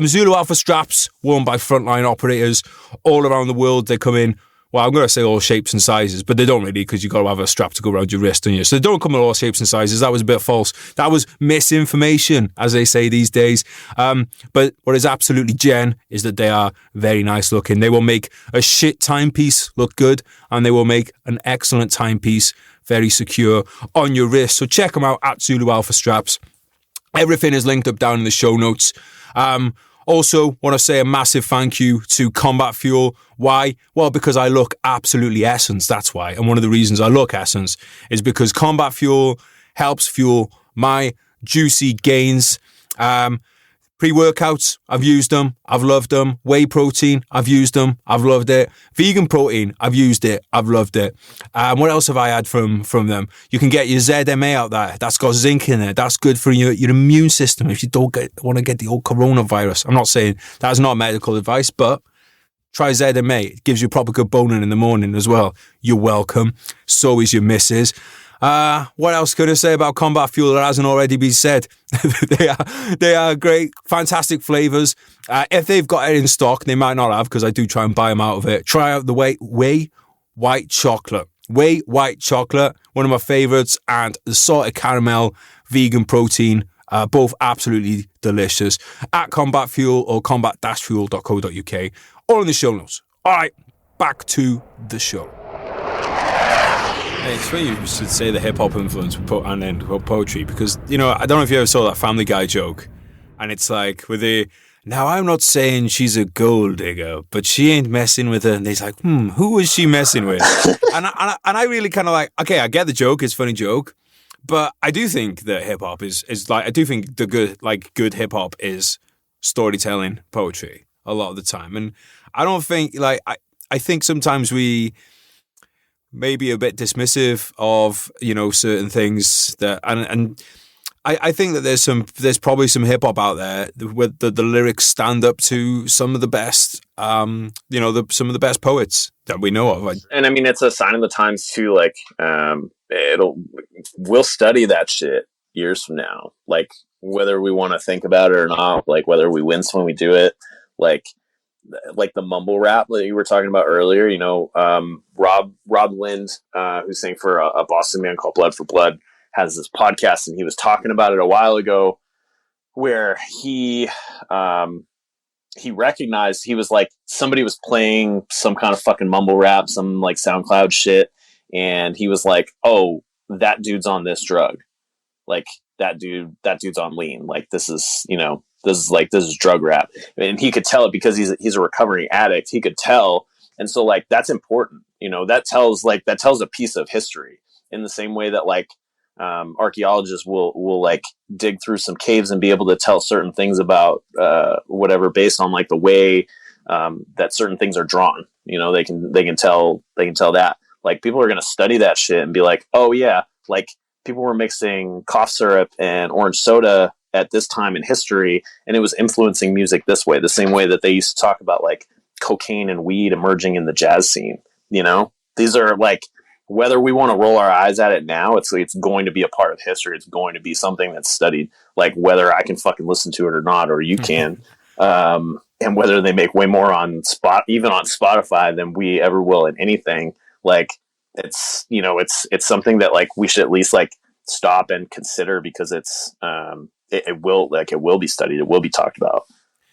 Zulu Alpha straps, worn by frontline operators all around the world. They come in, well, I'm going to say all shapes and sizes, but they don't really, because you've got to have a strap to go around your wrist, don't you? So they don't come in all shapes and sizes. That was a bit false. That was misinformation, as they say these days. But what is absolutely gen is that they are very nice looking. They will make a shit timepiece look good, and they will make an excellent timepiece very secure on your wrist. So check them out at Zulu Alpha Straps. Everything is linked up down in the show notes. Also, want to say a massive thank you to Combat Fuel. Why? Well, because I look absolutely essence, that's why. And one of the reasons I look essence is because Combat Fuel helps fuel my juicy gains. Pre-workouts, I've used them, I've loved them. Whey protein, I've used them, I've loved it. Vegan protein, I've used it, I've loved it. What else have I had from them? You can get your ZMA out there. That's got zinc in it. That's good for your immune system if you don't want to get the old coronavirus. I'm not saying that's not medical advice, but try ZMA. It gives you proper good boning in the morning as well. You're welcome. So is your missus. What else could I say about Combat Fuel that hasn't already been said? They are great, fantastic flavors. If they've got it in stock, they might not have, because I do try and buy them out of it. Try out the Whey White Chocolate. Whey White Chocolate, one of my favorites, and the salted caramel vegan protein, both absolutely delicious. At Combat Fuel or combat-fuel.co.uk, all in the show notes. All right, back to the show. It's funny you should say the hip-hop influence and then poetry, because, I don't know if you ever saw that Family Guy joke, and it's like, now I'm not saying she's a gold digger, but she ain't messing with her, and he's like, who was she messing with? and I really kind of like, okay, I get the joke, it's a funny joke, but I do think that hip-hop is like, I do think the good hip-hop is storytelling poetry a lot of the time, and I don't think, like, I think sometimes we maybe a bit dismissive of certain things that and I think that there's probably some hip hop out there where the lyrics stand up to some of the best some of the best poets that we know of. And I mean, it's a sign of the times too. Like we'll study that shit years from now, like whether we want to think about it or not, like whether we wince when we do it, like the mumble rap that you were talking about earlier, Rob Lind, who sang for a Boston band called Blood for Blood, has this podcast, and he was talking about it a while ago, where he recognized, he was like, somebody was playing some kind of fucking mumble rap, some like SoundCloud shit, and he was like, oh, that dude's on this drug, like that dude's on lean, like this is drug rap. And he could tell it because he's a recovering addict. He could tell. And so like, that's important, that tells a piece of history. in the same way that like archaeologists will like dig through some caves and be able to tell certain things about whatever based on like the way that certain things are drawn. You know, they can tell that. Like people are going to study that shit and be like, oh yeah, like people were mixing cough syrup and orange soda at this time in history, and it was influencing music this way, the same way that they used to talk about like cocaine and weed emerging in the jazz scene. You know, these are like, whether we want to roll our eyes at it now, it's going to be a part of history. It's going to be something that's studied, like whether I can fucking listen to it or not, or you can. And whether they make way more on even on Spotify than we ever will in anything. Like it's, you know, it's something that like we should at least like stop and consider, because it's, it will be studied. It will be talked about.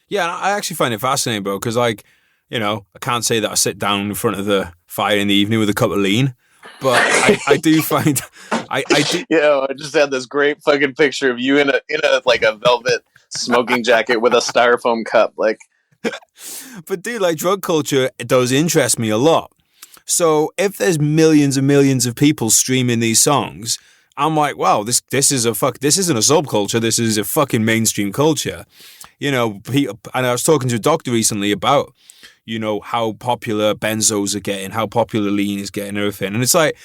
Yeah. I actually find it fascinating, bro. Cause like, you know, I can't say that I sit down in front of the fire in the evening with a cup of lean, but I do find I do. Yeah. I just had this great fucking picture of you in a like a velvet smoking jacket with a styrofoam cup. Like, but dude, like drug culture, it does interest me a lot. So if there's millions and millions of people streaming these songs, I'm like, wow, this isn't a subculture. This is a fucking mainstream culture. You know, and I was talking to a doctor recently about, you know, how popular benzos are getting, how popular lean is getting, everything. And it's like,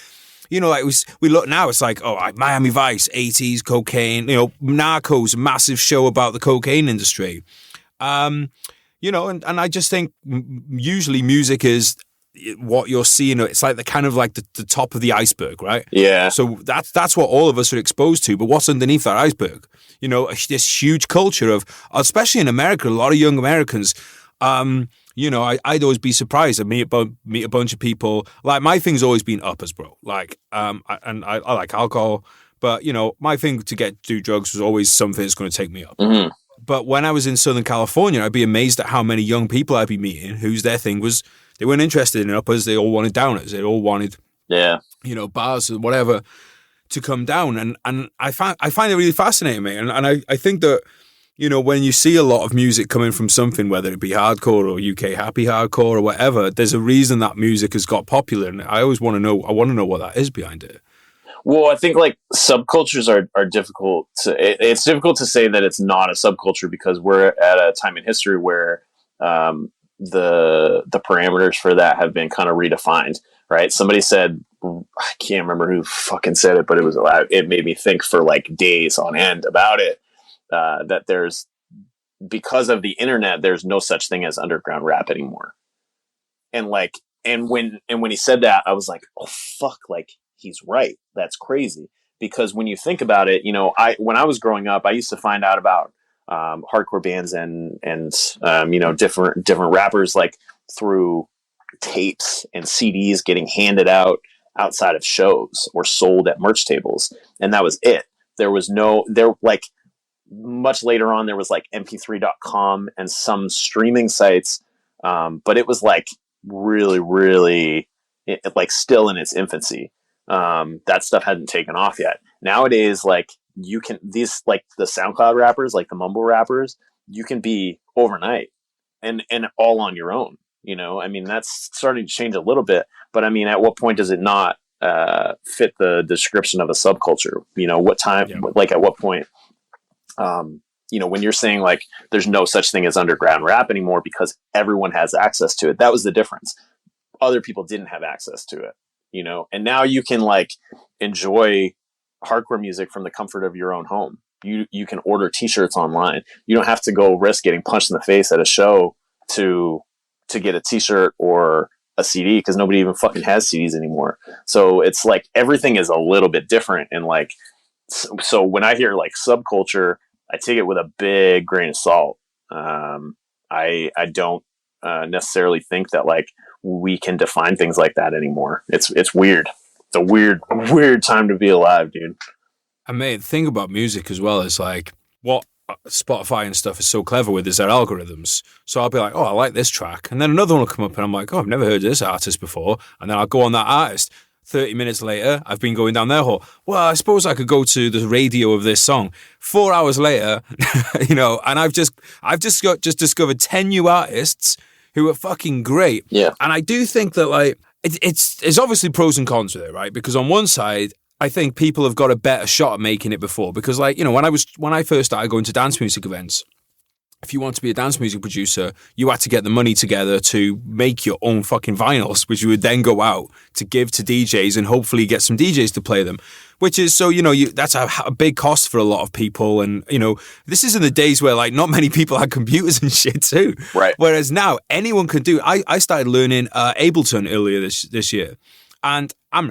you know, like we look now, it's like, oh, like Miami Vice, 80s, cocaine, you know, Narcos, massive show about the cocaine industry. You know, and I just think usually music is what you're seeing. It's like the kind of like the top of the iceberg, right? Yeah. So that's what all of us are exposed to. But what's underneath that iceberg? You know, this huge culture of, especially in America, a lot of young Americans. You know, I'd always be surprised to meet a bunch of people. Like my thing's always been uppers, bro. Like, I like alcohol, but you know, my thing to do drugs was always something that's going to take me up. Mm-hmm. But when I was in Southern California, I'd be amazed at how many young people I'd be meeting whose their thing was, they weren't interested in uppers. They all wanted downers. They all wanted, you know, bars or whatever to come down. And I find it really fascinating, mate. And I think that, you know, when you see a lot of music coming from something, whether it be hardcore or UK happy hardcore or whatever, there's a reason that music has got popular. And I want to know what that is behind it. Well, I think like subcultures are difficult it's difficult to say that it's not a subculture, because we're at a time in history where the parameters for that have been kind of redefined, right? Somebody said, I can't remember who fucking said it, but it made me think for like days on end about it, that there's, because of the internet, there's no such thing as underground rap anymore. And like, and when he said that, I was like, oh fuck, like, he's right. That's crazy. Because when you think about it, you know, when I was growing up, I used to find out about hardcore bands and you know, different rappers, like through tapes and CDs getting handed out outside of shows or sold at merch tables, and that was it. There was like much later on there was like mp3.com and some streaming sites, but it was like really like still in its infancy. That stuff hadn't taken off yet. Nowadays, like these like the SoundCloud rappers, like the mumble rappers, you can be overnight and all on your own. You know, I mean, that's starting to change a little bit, but I mean, at what point does it not fit the description of a subculture? You know, what time, like at what point, you know, when you're saying like there's no such thing as underground rap anymore because everyone has access to it. That was the difference. Other people didn't have access to it. You know, and now you can like enjoy hardcore music from the comfort of your own home. You can order t-shirts online. You don't have to go risk getting punched in the face at a show to get a t-shirt or a CD, because nobody even fucking has CDs anymore. So it's like everything is a little bit different. And like, so when I hear like subculture, I take it with a big grain of salt. I don't necessarily think that like we can define things like that anymore. It's weird. It's a weird time to be alive, dude. And mate, the thing about music as well is like what Spotify and stuff is so clever with is their algorithms. So I'll be like, oh, I like this track. And then another one will come up and I'm like, oh, I've never heard of this artist before. And then I'll go on that artist. 30 minutes later, I've been going down their hole. Well, I suppose I could go to the radio of this song. 4 hours later, you know, and I've just discovered 10 new artists who are fucking great. Yeah. And I do think that, like, it's obviously pros and cons with it, right? Because on one side, I think people have got a better shot at making it before. Because, like, you know, when I first started going to dance music events, if you want to be a dance music producer, you had to get the money together to make your own fucking vinyls, which you would then go out to give to DJs and hopefully get some DJs to play them. Which is, so, you know, that's a big cost for a lot of people. And, you know, this is in the days where, like, not many people had computers and shit too. Right. Whereas now anyone can do. I started learning Ableton earlier this year, and I'm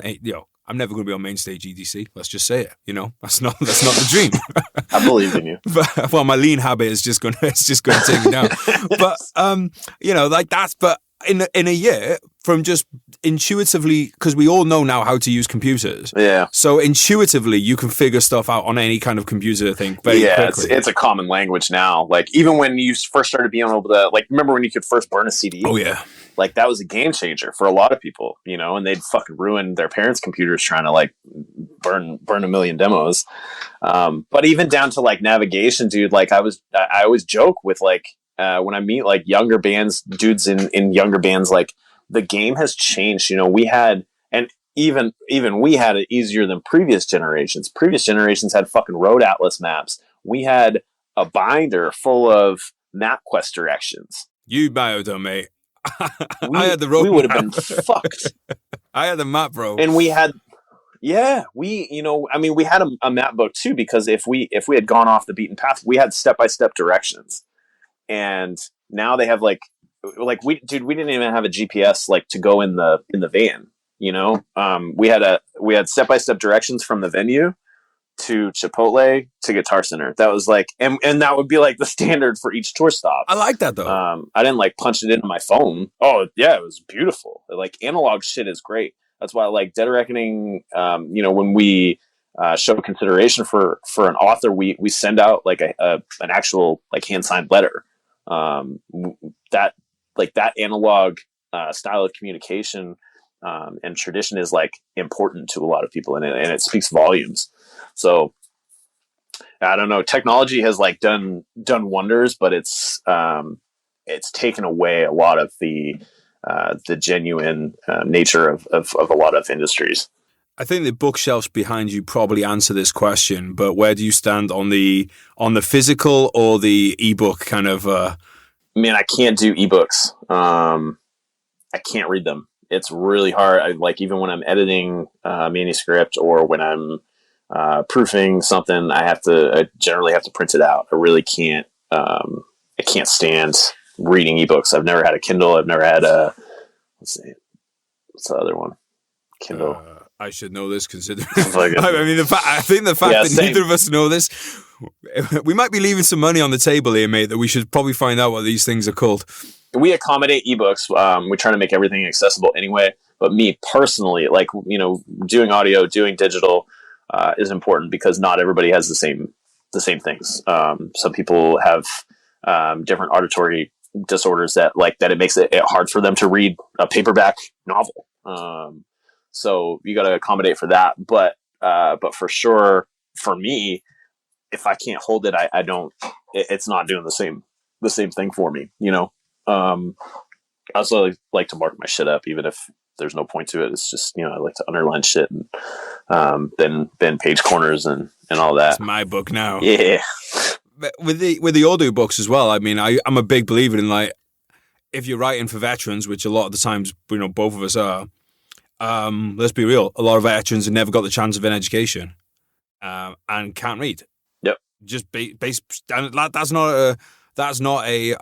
never going to be on main stage EDC. Let's just say it. You know, that's not the dream. I believe in you. But, well, my lean habit is just going to take me down. But you know, like that's. But in a year, from just intuitively, because we all know now how to use computers. Yeah. So intuitively, you can figure stuff out on any kind of computer thing very quickly. It's a common language now. Like, even when you first started being able to, like, remember when you could first burn a CD? Oh yeah. Like, that was a game changer for a lot of people, you know, and they'd fucking ruin their parents' computers trying to, like, burn a million demos. But even down to, like, navigation, dude, like, I always joke with, like, when I meet, like, younger bands, dudes in younger bands, like, the game has changed. You know, we had, and even we had it easier than previous generations. Previous generations had fucking road atlas maps. We had a binder full of MapQuest directions. You biodome, mate. I had the road. We would have been fucked. I had the map, bro. And we had, you know, I mean, we had a map book too, because if we had gone off the beaten path, we had step-by-step directions. And now they have we didn't even have a GPS, like, to go in the van, you know? We had step-by-step directions from the venue to Chipotle to Guitar Center. That was like, and that would be like the standard for each tour stop. I like that though. I didn't like punch it into my phone. Oh yeah, it was beautiful. Like, analog shit is great. That's why I like Dead Reckoning. You know, when we show consideration for an author, we send out like an actual, like, hand signed letter. That analog style of communication and tradition is, like, important to a lot of people, and it speaks volumes. So I don't know. Technology has, like, done wonders, but it's taken away a lot of the genuine nature of a lot of industries. I think the bookshelves behind you probably answer this question, but where do you stand on the physical or the ebook kind of? Man, I can't do ebooks. I can't read them. It's really hard. Even when I'm editing a manuscript or when I'm proofing something, I generally have to print it out. I really can't. I can't stand reading ebooks. I've never had a Kindle. I've never had let's see, what's the other one? Kindle. I should know this, considering. Like I mean, I think the fact that neither of us know this, we might be leaving some money on the table here, mate. That we should probably find out what these things are called. We accommodate ebooks. We try to make everything accessible anyway. But me personally, like, you know, doing audio, doing digital is important because not everybody has the same things. Some people have different auditory disorders that it makes it hard for them to read a paperback novel. So you got to accommodate for that. But for sure, for me, if I can't hold it, I don't. It's not doing the same thing for me. You know. I also like to mark my shit up, even if there's no point to it. It's just, you know, I like to underline shit and bend page corners and all that. It's my book now. Yeah. But with the audio books as well, I mean, I'm a big believer in, like, if you're writing for veterans, which a lot of the times, you know, both of us are, let's be real, a lot of veterans have never got the chance of an education and can't read. Yep. Just that's not a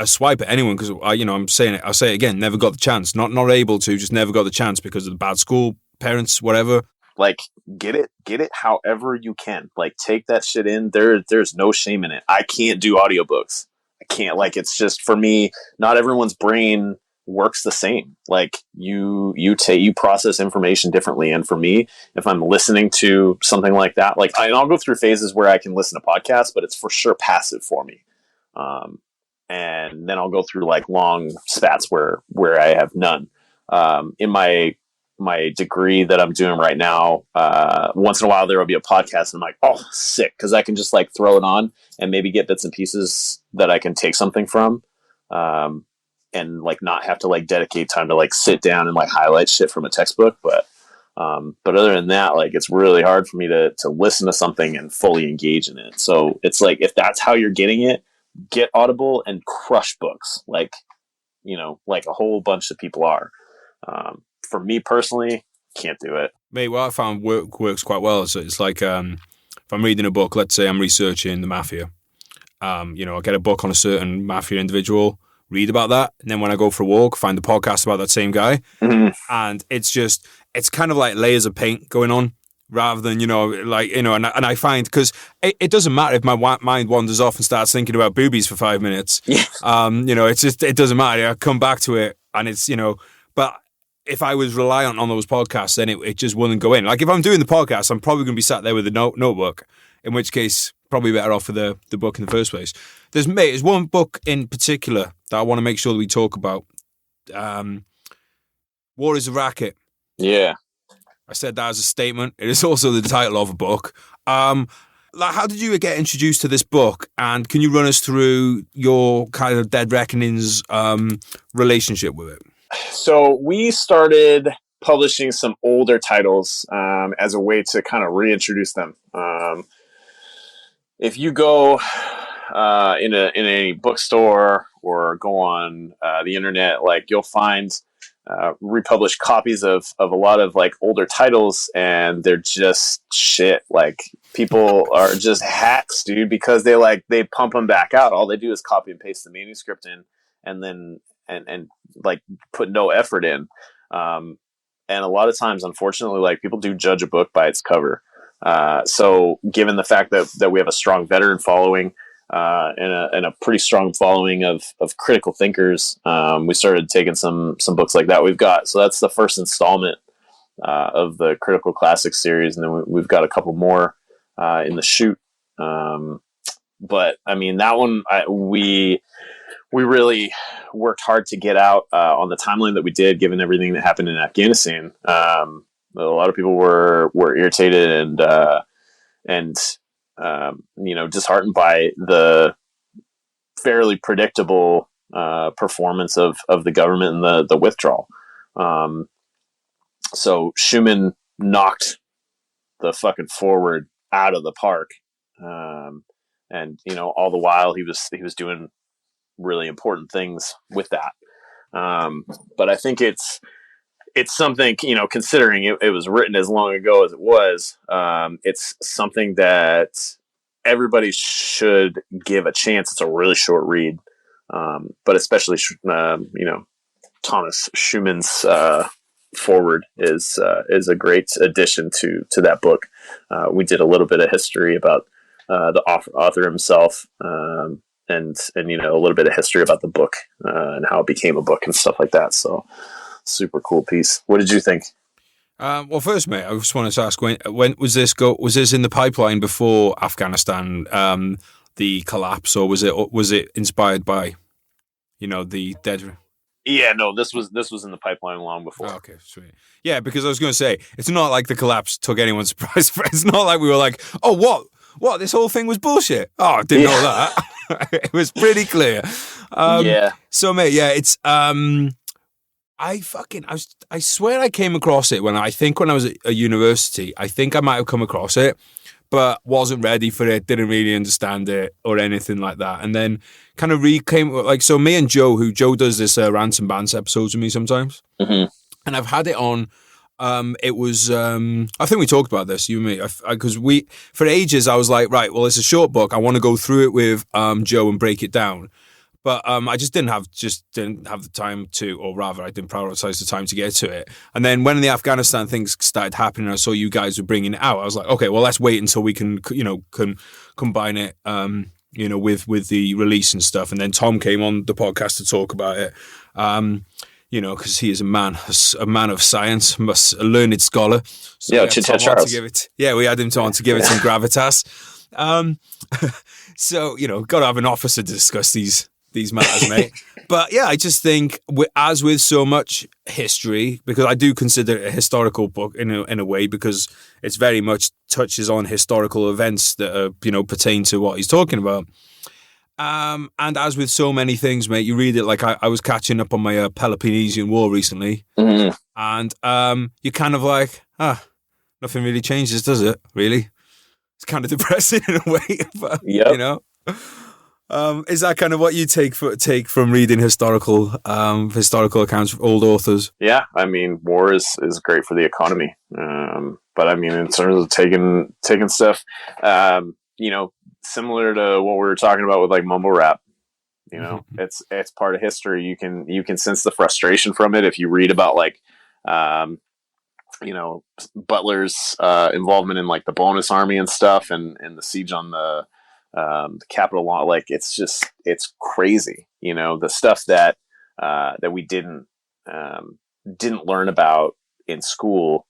swipe at anyone, because you know, I'll say it again, never got the chance, not able to, just never got the chance because of the bad school, parents, whatever. Like, get it however you can. Like, take that shit in. There's no shame in it. I can't do audiobooks. I can't. Like, it's just, for me, not everyone's brain works the same. Like, you process information differently. And for me, if I'm listening to something like that, like, I'll go through phases where I can listen to podcasts, but it's for sure passive for me. And then I'll go through, like, long spats where I have none. In my degree that I'm doing right now, once in a while there will be a podcast and I'm like, oh, sick, because I can just, like, throw it on and maybe get bits and pieces that I can take something from. like not have to like dedicate time to like sit down and like highlight shit from a textbook. But other than that, like it's really hard for me to listen to something and fully engage in it. So it's like, if that's how you're getting it, get Audible and crush books, like, you know, like a whole bunch of people are. For me personally, can't do it. Mate, what I found works quite well. So it's like, if I'm reading a book, let's say I'm researching the mafia, you know, I get a book on a certain mafia individual, read about that, and then when I go for a walk, find the podcast about that same guy. Mm-hmm. And it's kind of like layers of paint going on, rather than, you know, like, you know, and I find, because it doesn't matter if my mind wanders off and starts thinking about boobies for 5 minutes. Yeah. You know, it's just, it doesn't matter. I come back to it, and it's, you know, but if I was reliant on those podcasts, then it just wouldn't go in. Like if I'm doing the podcast, I'm probably going to be sat there with a notebook, in which case probably better off for the book in the first place. There's one book in particular that I want to make sure that we talk about. War is a Racket. Yeah. I said that as a statement. It is also the title of a book. Like, how did you get introduced to this book? And can you run us through your kind of Dead Reckoning's relationship with it? So we started publishing some older titles as a way to kind of reintroduce them. If you go in any bookstore or go on the internet, like you'll find republished copies of a lot of like older titles, and they're just shit. Like people are just hacks, dude, because they pump them back out. All they do is copy and paste the manuscript in, and then and like put no effort in. And a lot of times, unfortunately, like people do judge a book by its cover. So given the fact that we have a strong veteran following, and a pretty strong following of critical thinkers, we started taking some books like that we've got. So that's the first installment of the Critical Classics series, and then we've got a couple more in the chute. But I mean, that one we really worked hard to get out on the timeline that we did, given everything that happened in Afghanistan. A lot of people were irritated and you know, disheartened by the fairly predictable performance of the government and the withdrawal. So Schumann knocked the fucking forward out of the park, and you know, all the while he was doing really important things with that. But I think it's something, you know, considering it was written as long ago as it was, it's something that everybody should give a chance. It's a really short read, but especially, you know, Thomas Schumann's foreword is a great addition to that book. We did a little bit of history about the author himself, and you know, a little bit of history about the book and how it became a book and stuff like that. So super cool piece. What did you think? Well, first, mate, I just wanted to ask, when was this was this in the pipeline before Afghanistan, the collapse, or was it inspired by, you know, the dead? Yeah, no, this was in the pipeline long before. Oh, okay, sweet. Yeah, because I was going to say, it's not like the collapse took anyone surprise. It's not like we were like, oh, what? This whole thing was bullshit. Oh, I didn't know that. It was pretty clear. Yeah. So, mate, yeah, it's I swear I came across it when I was at a university. I think I might have come across it, but wasn't ready for it, didn't really understand it or anything like that. And then kind of so me and Joe does this Rants and Bants episodes with me sometimes. Mm-hmm. And I've had it on. It was, I think we talked about this, you and me, because for ages I was like, right, well, it's a short book. I want to go through it with Joe and break it down. But I just didn't have the time to, or rather, I didn't prioritize the time to get to it. And then when the Afghanistan things started happening, I saw you guys were bringing it out. I was like, okay, well, let's wait until we can combine it, you know, with the release and stuff. And then Tom came on the podcast to talk about it, you know, because he is a man of science, a learned scholar. So we had him on to give it some gravitas. So, you know, got to have an officer to discuss these matters, mate. But yeah, I just think, as with so much history, because I do consider it a historical book in a way, because it's very much touches on historical events that are, you know, pertain to what he's talking about. And as with so many things, mate, you read it like I was catching up on my Peloponnesian War recently, and you're kind of like, nothing really changes, does it? Really? It's kind of depressing in a way, but, you know. Is that kind of what you take from reading historical accounts of old authors? Yeah, I mean, war is great for the economy, but I mean, in terms of taking stuff, you know, similar to what we were talking about with like mumble rap, you know, it's part of history. You can sense the frustration from it if you read about like, you know, Butler's involvement in like the Bonus Army and stuff, and the siege on the capital law. Like, it's crazy, you know, the stuff that we didn't learn about in school,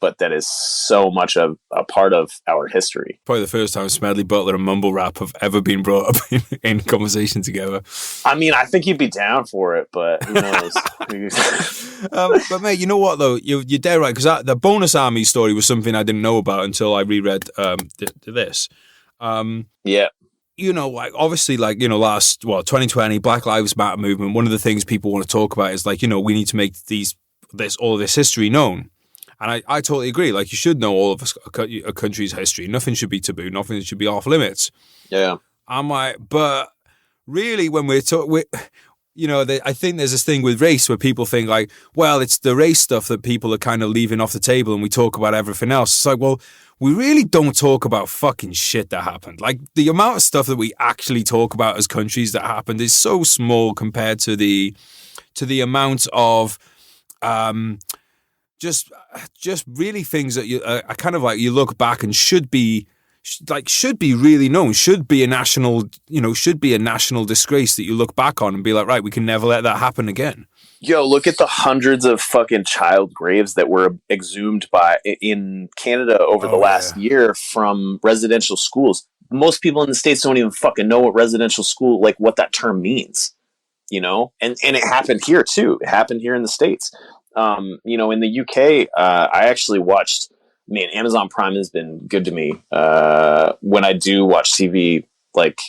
but that is so much of a part of our history. Probably the first time Smedley, Butler, and mumble rap have ever been brought up in conversation together. I mean, I think you'd be down for it, but who knows? But mate, you know what though? You're dead right, because the Bonus Army story was something I didn't know about until I reread this. Yeah. You know, like obviously, like, you know, 2020 Black Lives Matter movement. One of the things people want to talk about is like, you know, we need to make all of this history known. And I totally agree. Like, you should know all of a country's history. Nothing should be taboo. Nothing should be off limits. Yeah. I'm like, but really, when we're talking, you know, I think there's this thing with race where people think like, well, it's the race stuff that people are kind of leaving off the table, and we talk about everything else. It's like, well, we really don't talk about fucking shit that happened. Like, the amount of stuff that we actually talk about as countries that happened is so small compared to the amount of just really things that you are kind of like, you look back and should be really known, should be a national disgrace that you look back on and be like, right, we can never let that happen again. Yo, look at the hundreds of fucking child graves that were exhumed in Canada over the last year from residential schools. Most people in the States don't even fucking know what residential school, like what that term means, you know? And it happened here too. It happened here in the States. You know, in the UK, I actually watched, man, Amazon Prime has been good to me. When I do watch TV, like,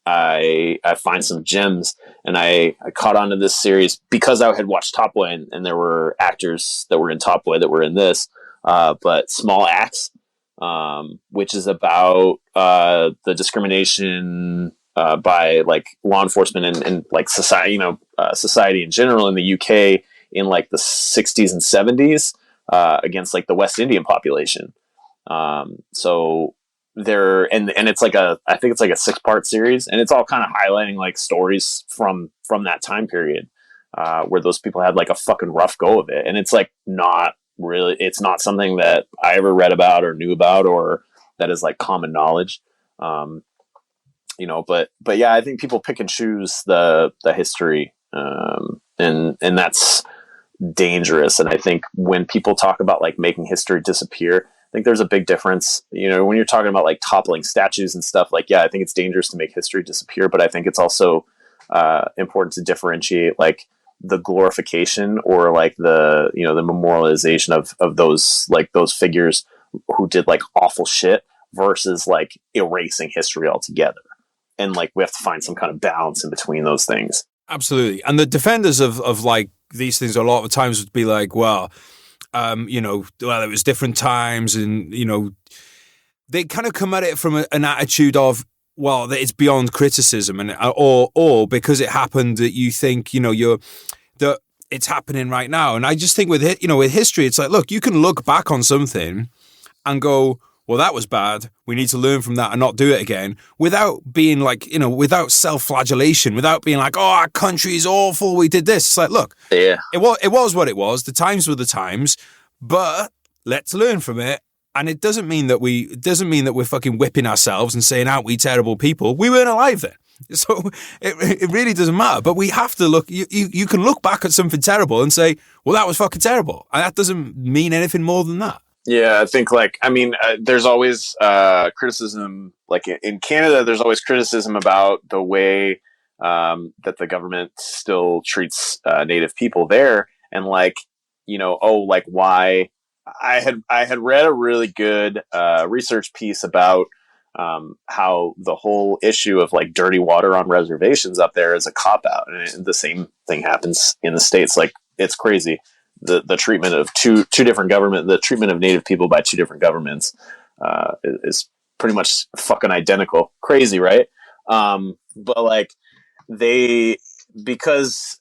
I find some gems, and I caught on to this series because I had watched Top Boy, and there were actors that were in Top Boy that were in this, but Small Axe, which is about the discrimination by like law enforcement and like society, you know, society in general in the UK in like the 60s and 70s against like the West Indian population. So there, and it's like I think it's like a 6-part series, and it's all kind of highlighting like stories from that time period where those people had like a fucking rough go of it. And it's like it's not something that I ever read about or knew about, or that is like common knowledge. You know, but yeah, I think people pick and choose the history, and that's dangerous. And I think when people talk about like making history disappear, I think there's a big difference. You know, when you're talking about like toppling statues and stuff, like, yeah, I think it's dangerous to make history disappear, but I think it's also important to differentiate like the glorification or like the, you know, the memorialization of those, like those figures who did like awful shit versus like erasing history altogether. And like, we have to find some kind of balance in between those things. Absolutely. And the defenders of like these things a lot of times would be like, well, you know, well, it was different times, and, you know, they kind of come at it from an attitude of, well, that it's beyond criticism, and or because it happened that you think, you know, that it's happening right now. And I just think with history, it's like, look, you can look back on something and go, well, that was bad. We need to learn from that and not do it again, without being like, you know, without self-flagellation, without being like, oh, our country is awful, we did this. It's like, look, yeah, it was what it was. The times were the times, but let's learn from it. And it doesn't mean that we're fucking whipping ourselves and saying, aren't we terrible people? We weren't alive then. So it really doesn't matter. But we have to look, you can look back at something terrible and say, well, that was fucking terrible. And that doesn't mean anything more than that. Yeah, I think like, I mean, there's always criticism, like in Canada, there's always criticism about the way that the government still treats Native people there. And like, you know, like why I had read a really good research piece about how the whole issue of like dirty water on reservations up there is a cop out, and the same thing happens in the States. Like, it's crazy. The treatment of two different the treatment of Native people by two different governments is pretty much fucking identical. Crazy, right? But like, they, because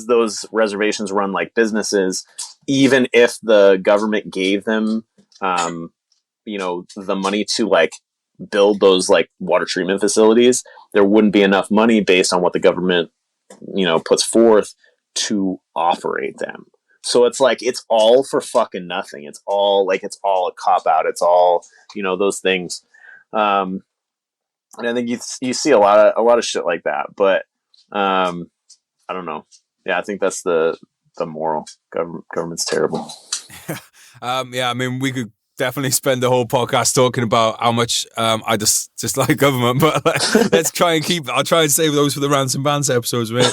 those reservations run like businesses, even if the government gave them, the money to like build those like water treatment facilities, there wouldn't be enough money based on what the government, puts forth to operate them. So it's like, it's all for fucking nothing. It's all a cop out. It's all, those things. And I think you see a lot of shit like that, but, I don't know. Yeah. I think that's the moral. Government's terrible. Yeah. I mean, we could definitely spend the whole podcast talking about how much I just like government, but let's try and I'll try and save those for the Rants and Bants episodes, mate.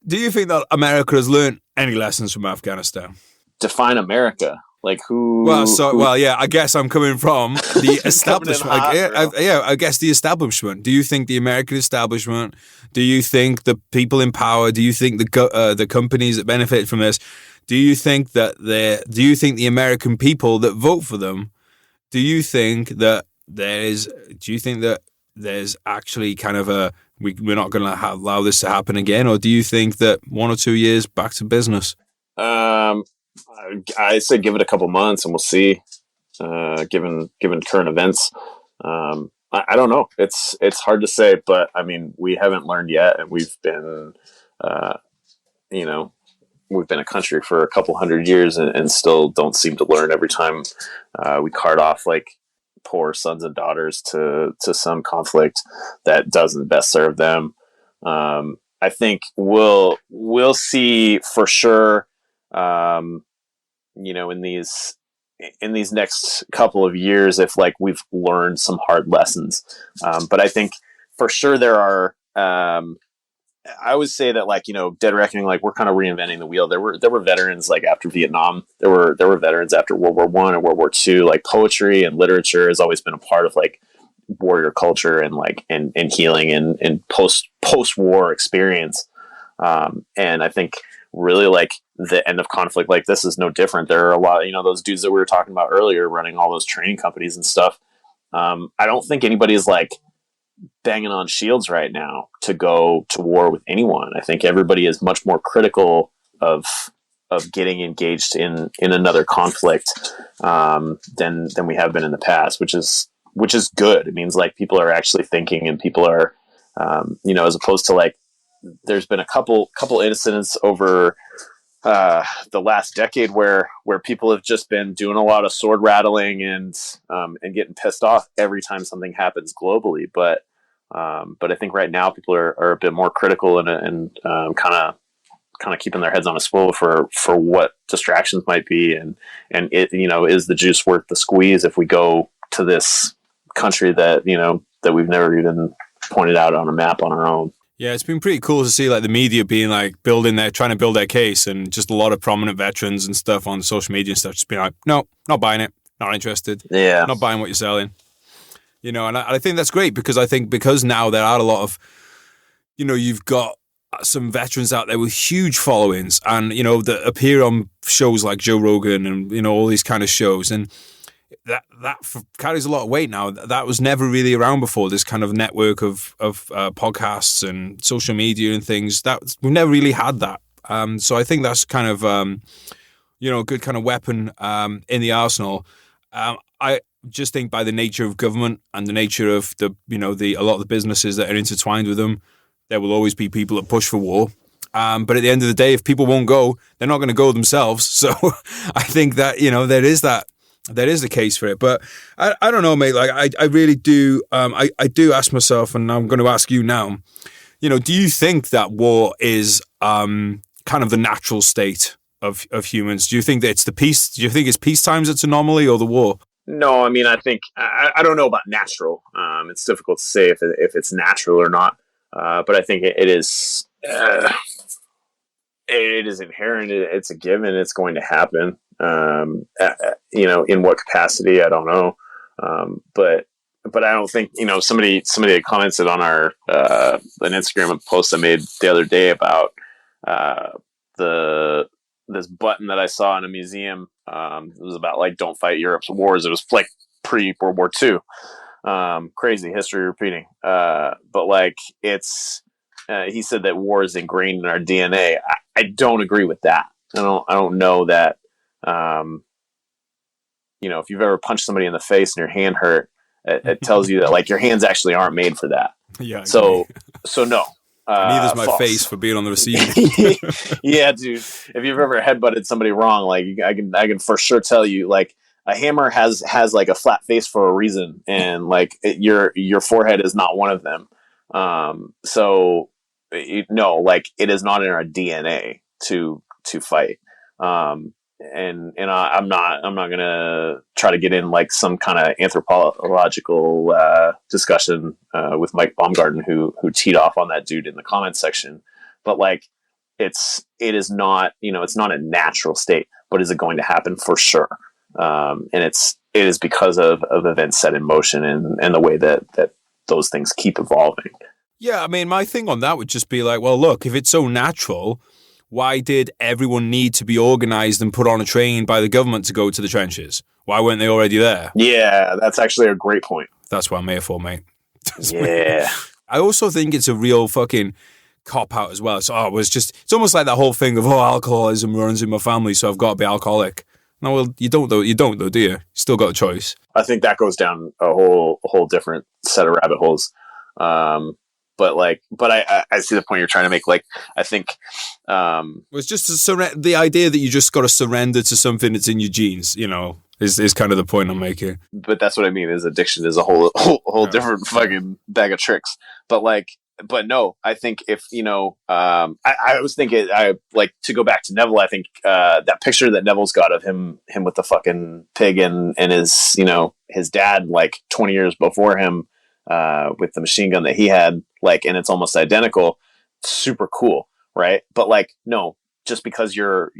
Do you think that America has learned any lessons from Afghanistan? Define America. Like who? Well, yeah. I guess I'm coming from the establishment. I guess the establishment. Do you think the American establishment? Do you think the people in power? Do you think the companies that benefit from this? Do you think that Do you think the American people that vote for them? Do you think that there's actually kind of we're not going to allow this to happen again, or do you think that 1 or 2 years back to business? I say give it a couple months and we'll see. Given current events, I don't know. It's hard to say, but I mean, we haven't learned yet, and we've been, we've been a country for a couple hundred years, and still don't seem to learn. Every time we cart off like poor sons and daughters to some conflict that doesn't best serve them. I think we'll see for sure. In these next couple of years, if like we've learned some hard lessons. But I think for sure there are. I would say that like, Dead Reckoning, like we're kind of reinventing the wheel. There were veterans like after Vietnam. There were veterans after World War I and World War II. Like poetry and literature has always been a part of like warrior culture and like and healing and post-war experience. And I think really like the end of conflict like this is no different. There are a lot, those dudes that we were talking about earlier running all those training companies and stuff. I don't think anybody's like banging on shields right now to go to war with anyone. I think everybody is much more critical of getting engaged in another conflict than we have been in the past, which is good. It means like people are actually thinking, and people are as opposed to like there's been a couple incidents over the last decade where people have just been doing a lot of sword rattling and getting pissed off every time something happens globally. But I think right now people are a bit more critical and kind of keeping their heads on a swivel for what distractions might be, and it, is the juice worth the squeeze if we go to this country that that we've never even pointed out on a map on our own. Yeah, it's been pretty cool to see like the media being like trying to build their case, and just a lot of prominent veterans and stuff on social media and stuff just being like, no, not buying it, not interested, not buying what you're selling. And I think that's great, because now there are a lot of, you've got some veterans out there with huge followings, and that appear on shows like Joe Rogan and all these kind of shows, and that carries a lot of weight now. That was never really around before. This kind of network of podcasts and social media and things that we've never really had that. So I think that's kind of a good kind of weapon in the arsenal. I just think by the nature of government and the nature of a lot of the businesses that are intertwined with them, there will always be people that push for war. But at the end of the day, if people won't go, they're not going to go themselves. So I think that there is the case for it. But I don't know, mate. Like I really do. I do ask myself, and I'm going to ask you now. Do you think that war is kind of the natural state of humans? Do you think that it's the peace? Do you think it's peacetimes it's anomaly, or the war? No, I mean, I think I don't know about natural. It's difficult to say if it's natural or not. But I think it is. It is inherent. It's a given. It's going to happen. In what capacity, I don't know. But I don't think, somebody had commented on an Instagram post I made the other day about this button that I saw in a museum. It was about like don't fight Europe's wars. It was like pre World War II. Crazy history repeating. But like he said that war is ingrained in our DNA. I don't agree with that. I don't know that. If you've ever punched somebody in the face and your hand hurt, it tells you that like your hands actually aren't made for that. Yeah. So no. Neither's my false. face for being on the receiving. Yeah, dude. If you've ever headbutted somebody wrong, like I can for sure tell you, like a hammer has like a flat face for a reason, and like your forehead is not one of them. So no, like it is not in our DNA to fight. And I'm not gonna try to get in like some kind of anthropological discussion with Mike Baumgarten who teed off on that dude in the comments section. But like it is not, it's not a natural state, but is it going to happen? For sure. And it is because of events set in motion and the way that those things keep evolving. Yeah, I mean, my thing on that would just be like, well, look, if it's so natural, why did everyone need to be organized and put on a train by the government to go to the trenches? Why weren't they already there? Yeah, that's actually a great point. That's what I'm here for, mate. Yeah. I also think it's a real fucking cop-out as well. So it's almost like that whole thing of, alcoholism runs in my family, so I've got to be alcoholic. No, well, you don't though, do you? You still got a choice. I think that goes down a whole different set of rabbit holes. But I see the point you're trying to make. Like, I think it's just the idea that you just got to surrender to something that's in your genes, is kind of the point I'm making. But that's what I mean. Is addiction is a whole different fucking bag of tricks. But no, I think if I was thinking, I like to go back to Neville. I think that picture that Neville's got of him with the fucking pig and his his dad like 20 years before him. With the machine gun that he had, like, and it's almost identical. Super cool, right? But like, no, just because your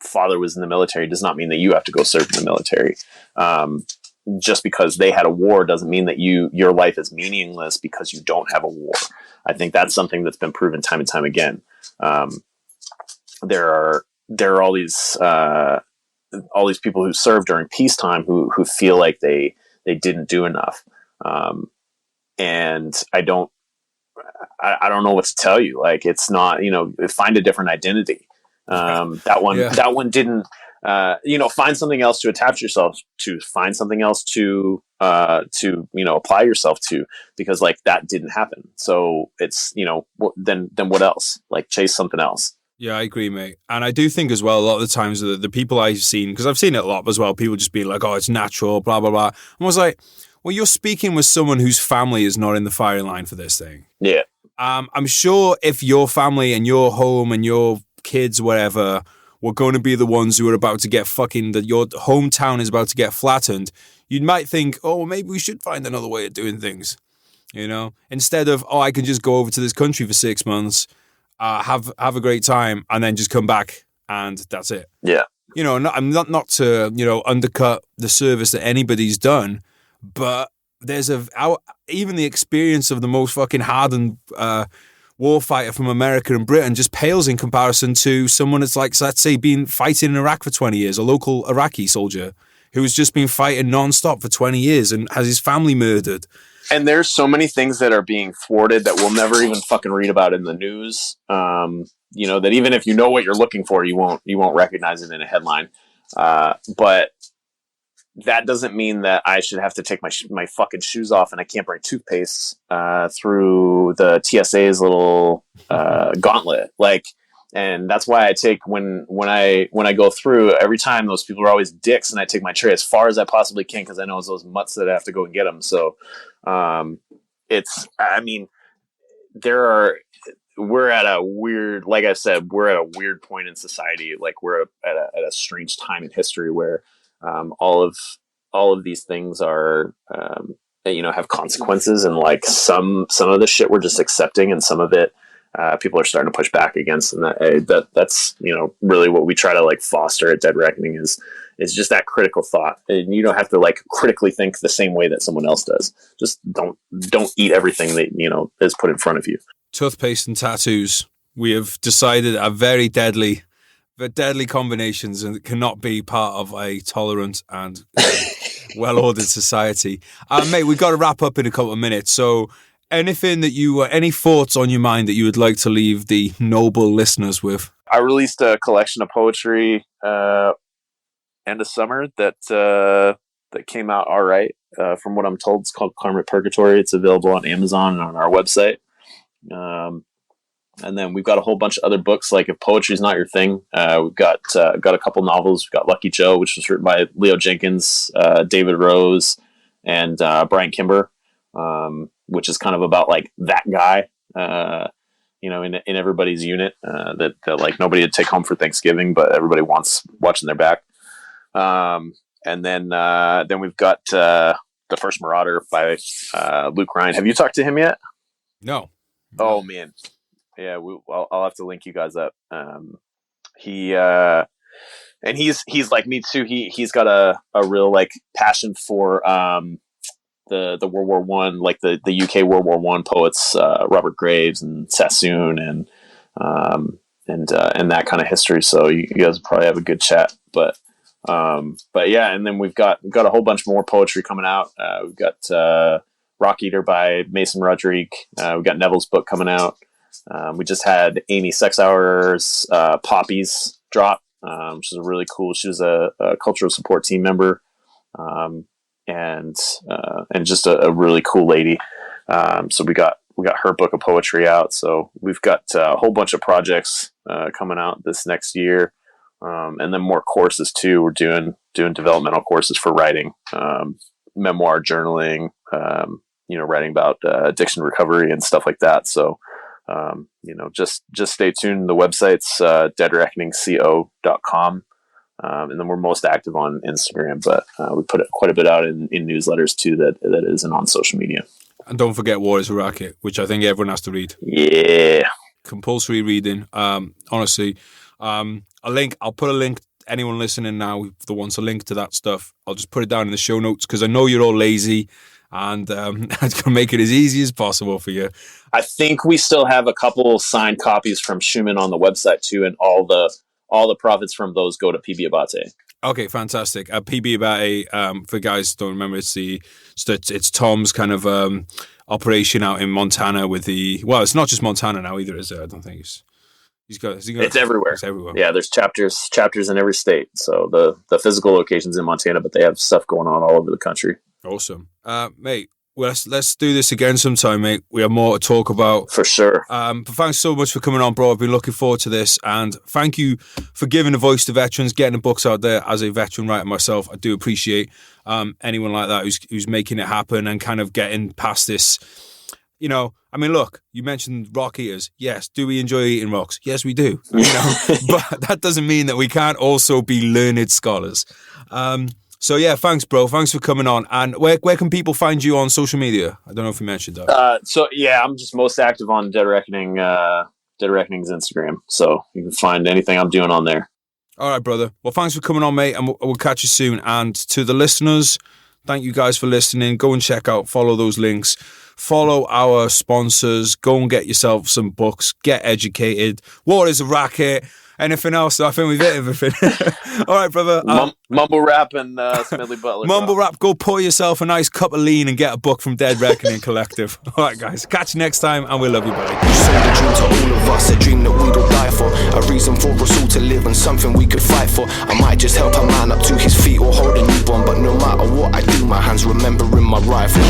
father was in the military does not mean that you have to go serve in the military. Just because they had a war doesn't mean that your life is meaningless because you don't have a war. I think that's something that's been proven time and time again. There are all these people who serve during peacetime who feel like they didn't do enough. And I don't know what to tell you. Like, it's not, find a different identity. That one didn't, find something else to attach yourself to, find something else to apply yourself to, because like that didn't happen. So it's, then what else? Like, chase something else. Yeah, I agree, mate. And I do think as well, a lot of the times the people I've seen, because I've seen it a lot as well, people just be like, oh, it's natural, blah, blah, blah. I was like, well, you're speaking with someone whose family is not in the firing line for this thing. Yeah. I'm sure if your family and your home and your kids, whatever, were going to be the ones who are about to get your hometown is about to get flattened, you might think, oh, maybe we should find another way of doing things. Instead of, I can just go over to this country for 6 months, have a great time, and then just come back, and that's it. Yeah. I'm not to, undercut the service that anybody's done, but there's even the experience of the most fucking hardened warfighter from America and Britain just pales in comparison to someone that's like, let's say, been fighting in Iraq for 20 years, a local Iraqi soldier who's just been fighting non-stop for 20 years and has his family murdered. And there's so many things that are being thwarted that we'll never even fucking read about in the news. That even if you know what you're looking for, you won't recognize it in a headline. But that doesn't mean that I should have to take my fucking shoes off and I can't bring toothpaste through the TSA's little gauntlet. Like, and that's why I take when I go through, every time those people are always dicks, and I take my tray as far as I possibly can because I know it's those mutts that I have to go and get them. So we're at a weird, like I said, we're at a weird point in society. Like, we're at a strange time in history where all of these things are have consequences, and like some of the shit we're just accepting, and some of it people are starting to push back against, and that's really what we try to like foster at Dead Reckoning is It's just that critical thought, and you don't have to like critically think the same way that someone else does. Just don't eat everything that is put in front of you. Toothpaste and tattoos, we have decided, are very deadly combinations, and cannot be part of a tolerant and well-ordered society. Mate, we've got to wrap up in a couple of minutes. So anything that any thoughts on your mind that you would like to leave the noble listeners with? I released a collection of poetry end of summer that came out all right. From what I'm told, it's called Karmic Purgatory. It's available on Amazon and on our website. And then we've got a whole bunch of other books. Like if poetry is not your thing, we've got a couple novels. We've got Lucky Joe, which was written by Leo Jenkins, David Rose, and Brian Kimber, which is kind of about like that guy, in everybody's unit that like nobody would take home for Thanksgiving, but everybody wants watching their back. And then we've got The First Marauder by Luke Ryan. Have you talked to him yet? No. Oh man. Yeah, I'll have to link you guys up. He's like me too. He's got a real like passion for the World War One, like the UK World War One poets, Robert Graves and Sassoon and that kind of history. So you guys probably have a good chat. But yeah, and then we've got a whole bunch more poetry coming out. We've got Rock Eater by Mason Rodrigue. We've got Neville's book coming out. We just had Amy Sexhour's Poppies drop, which is really cool. She was a cultural support team member, and just a really cool lady. So we got her book of poetry out. So we've got a whole bunch of projects coming out this next year, and then more courses too. We're doing developmental courses for writing, memoir, journaling, writing about addiction recovery and stuff like that. So. Just stay tuned. The website's deadreckoningco.com. And then we're most active on Instagram, but we put quite a bit out in newsletters too that isn't on social media. And don't forget War is a Racket, which I think everyone has to read. Yeah. Compulsory reading. Honestly, I'll put a link. Anyone listening now that wants a link to that stuff, I'll just put it down in the show notes because I know you're all lazy. And I'm going to make it as easy as possible for you. I think we still have a couple signed copies from Schumann on the website too, and all the profits from those go to PB Abate. Okay, fantastic. PB Abate, for guys who don't remember, it's Tom's kind of operation out in Montana with it's not just Montana now either, is it? I don't think it's everywhere. It's everywhere. Yeah, there's chapters in every state. So the physical location's in Montana, but they have stuff going on all over the country. Awesome. Mate, well, let's do this again sometime, mate. We have more to talk about. For sure. But thanks so much for coming on, bro. I've been looking forward to this. And thank you for giving a voice to veterans, getting the books out there. As a veteran writer myself, I do appreciate anyone like that who's making it happen and kind of getting past this. Look, you mentioned rock eaters. Yes. Do we enjoy eating rocks? Yes, we do. But that doesn't mean that we can't also be learned scholars. So yeah, thanks, bro. Thanks for coming on. And where can people find you on social media? I don't know if you mentioned that. So yeah, I'm just most active on Dead Reckoning, Dead Reckoning's Instagram. So you can find anything I'm doing on there. All right, brother. Well, thanks for coming on, mate, and we'll catch you soon. And to the listeners, thank you guys for listening. Go and follow those links. Follow our sponsors. Go and get yourself some books. Get educated. What is a racket? Anything else? I think we've hit everything. All right, brother. Mumble rap and Smedley Butler. Mumble rap. Go pour yourself a nice cup of lean and get a book from Dead Reckoning Collective. All right, guys. Catch you next time, and we love you, buddy. You sold a dream to all of us, a dream that we'd all die for, a reason for us all to live and something we could fight for. I might just help a man up to his feet or hold a newborn, but no matter what I do, my hands remembering my rifle.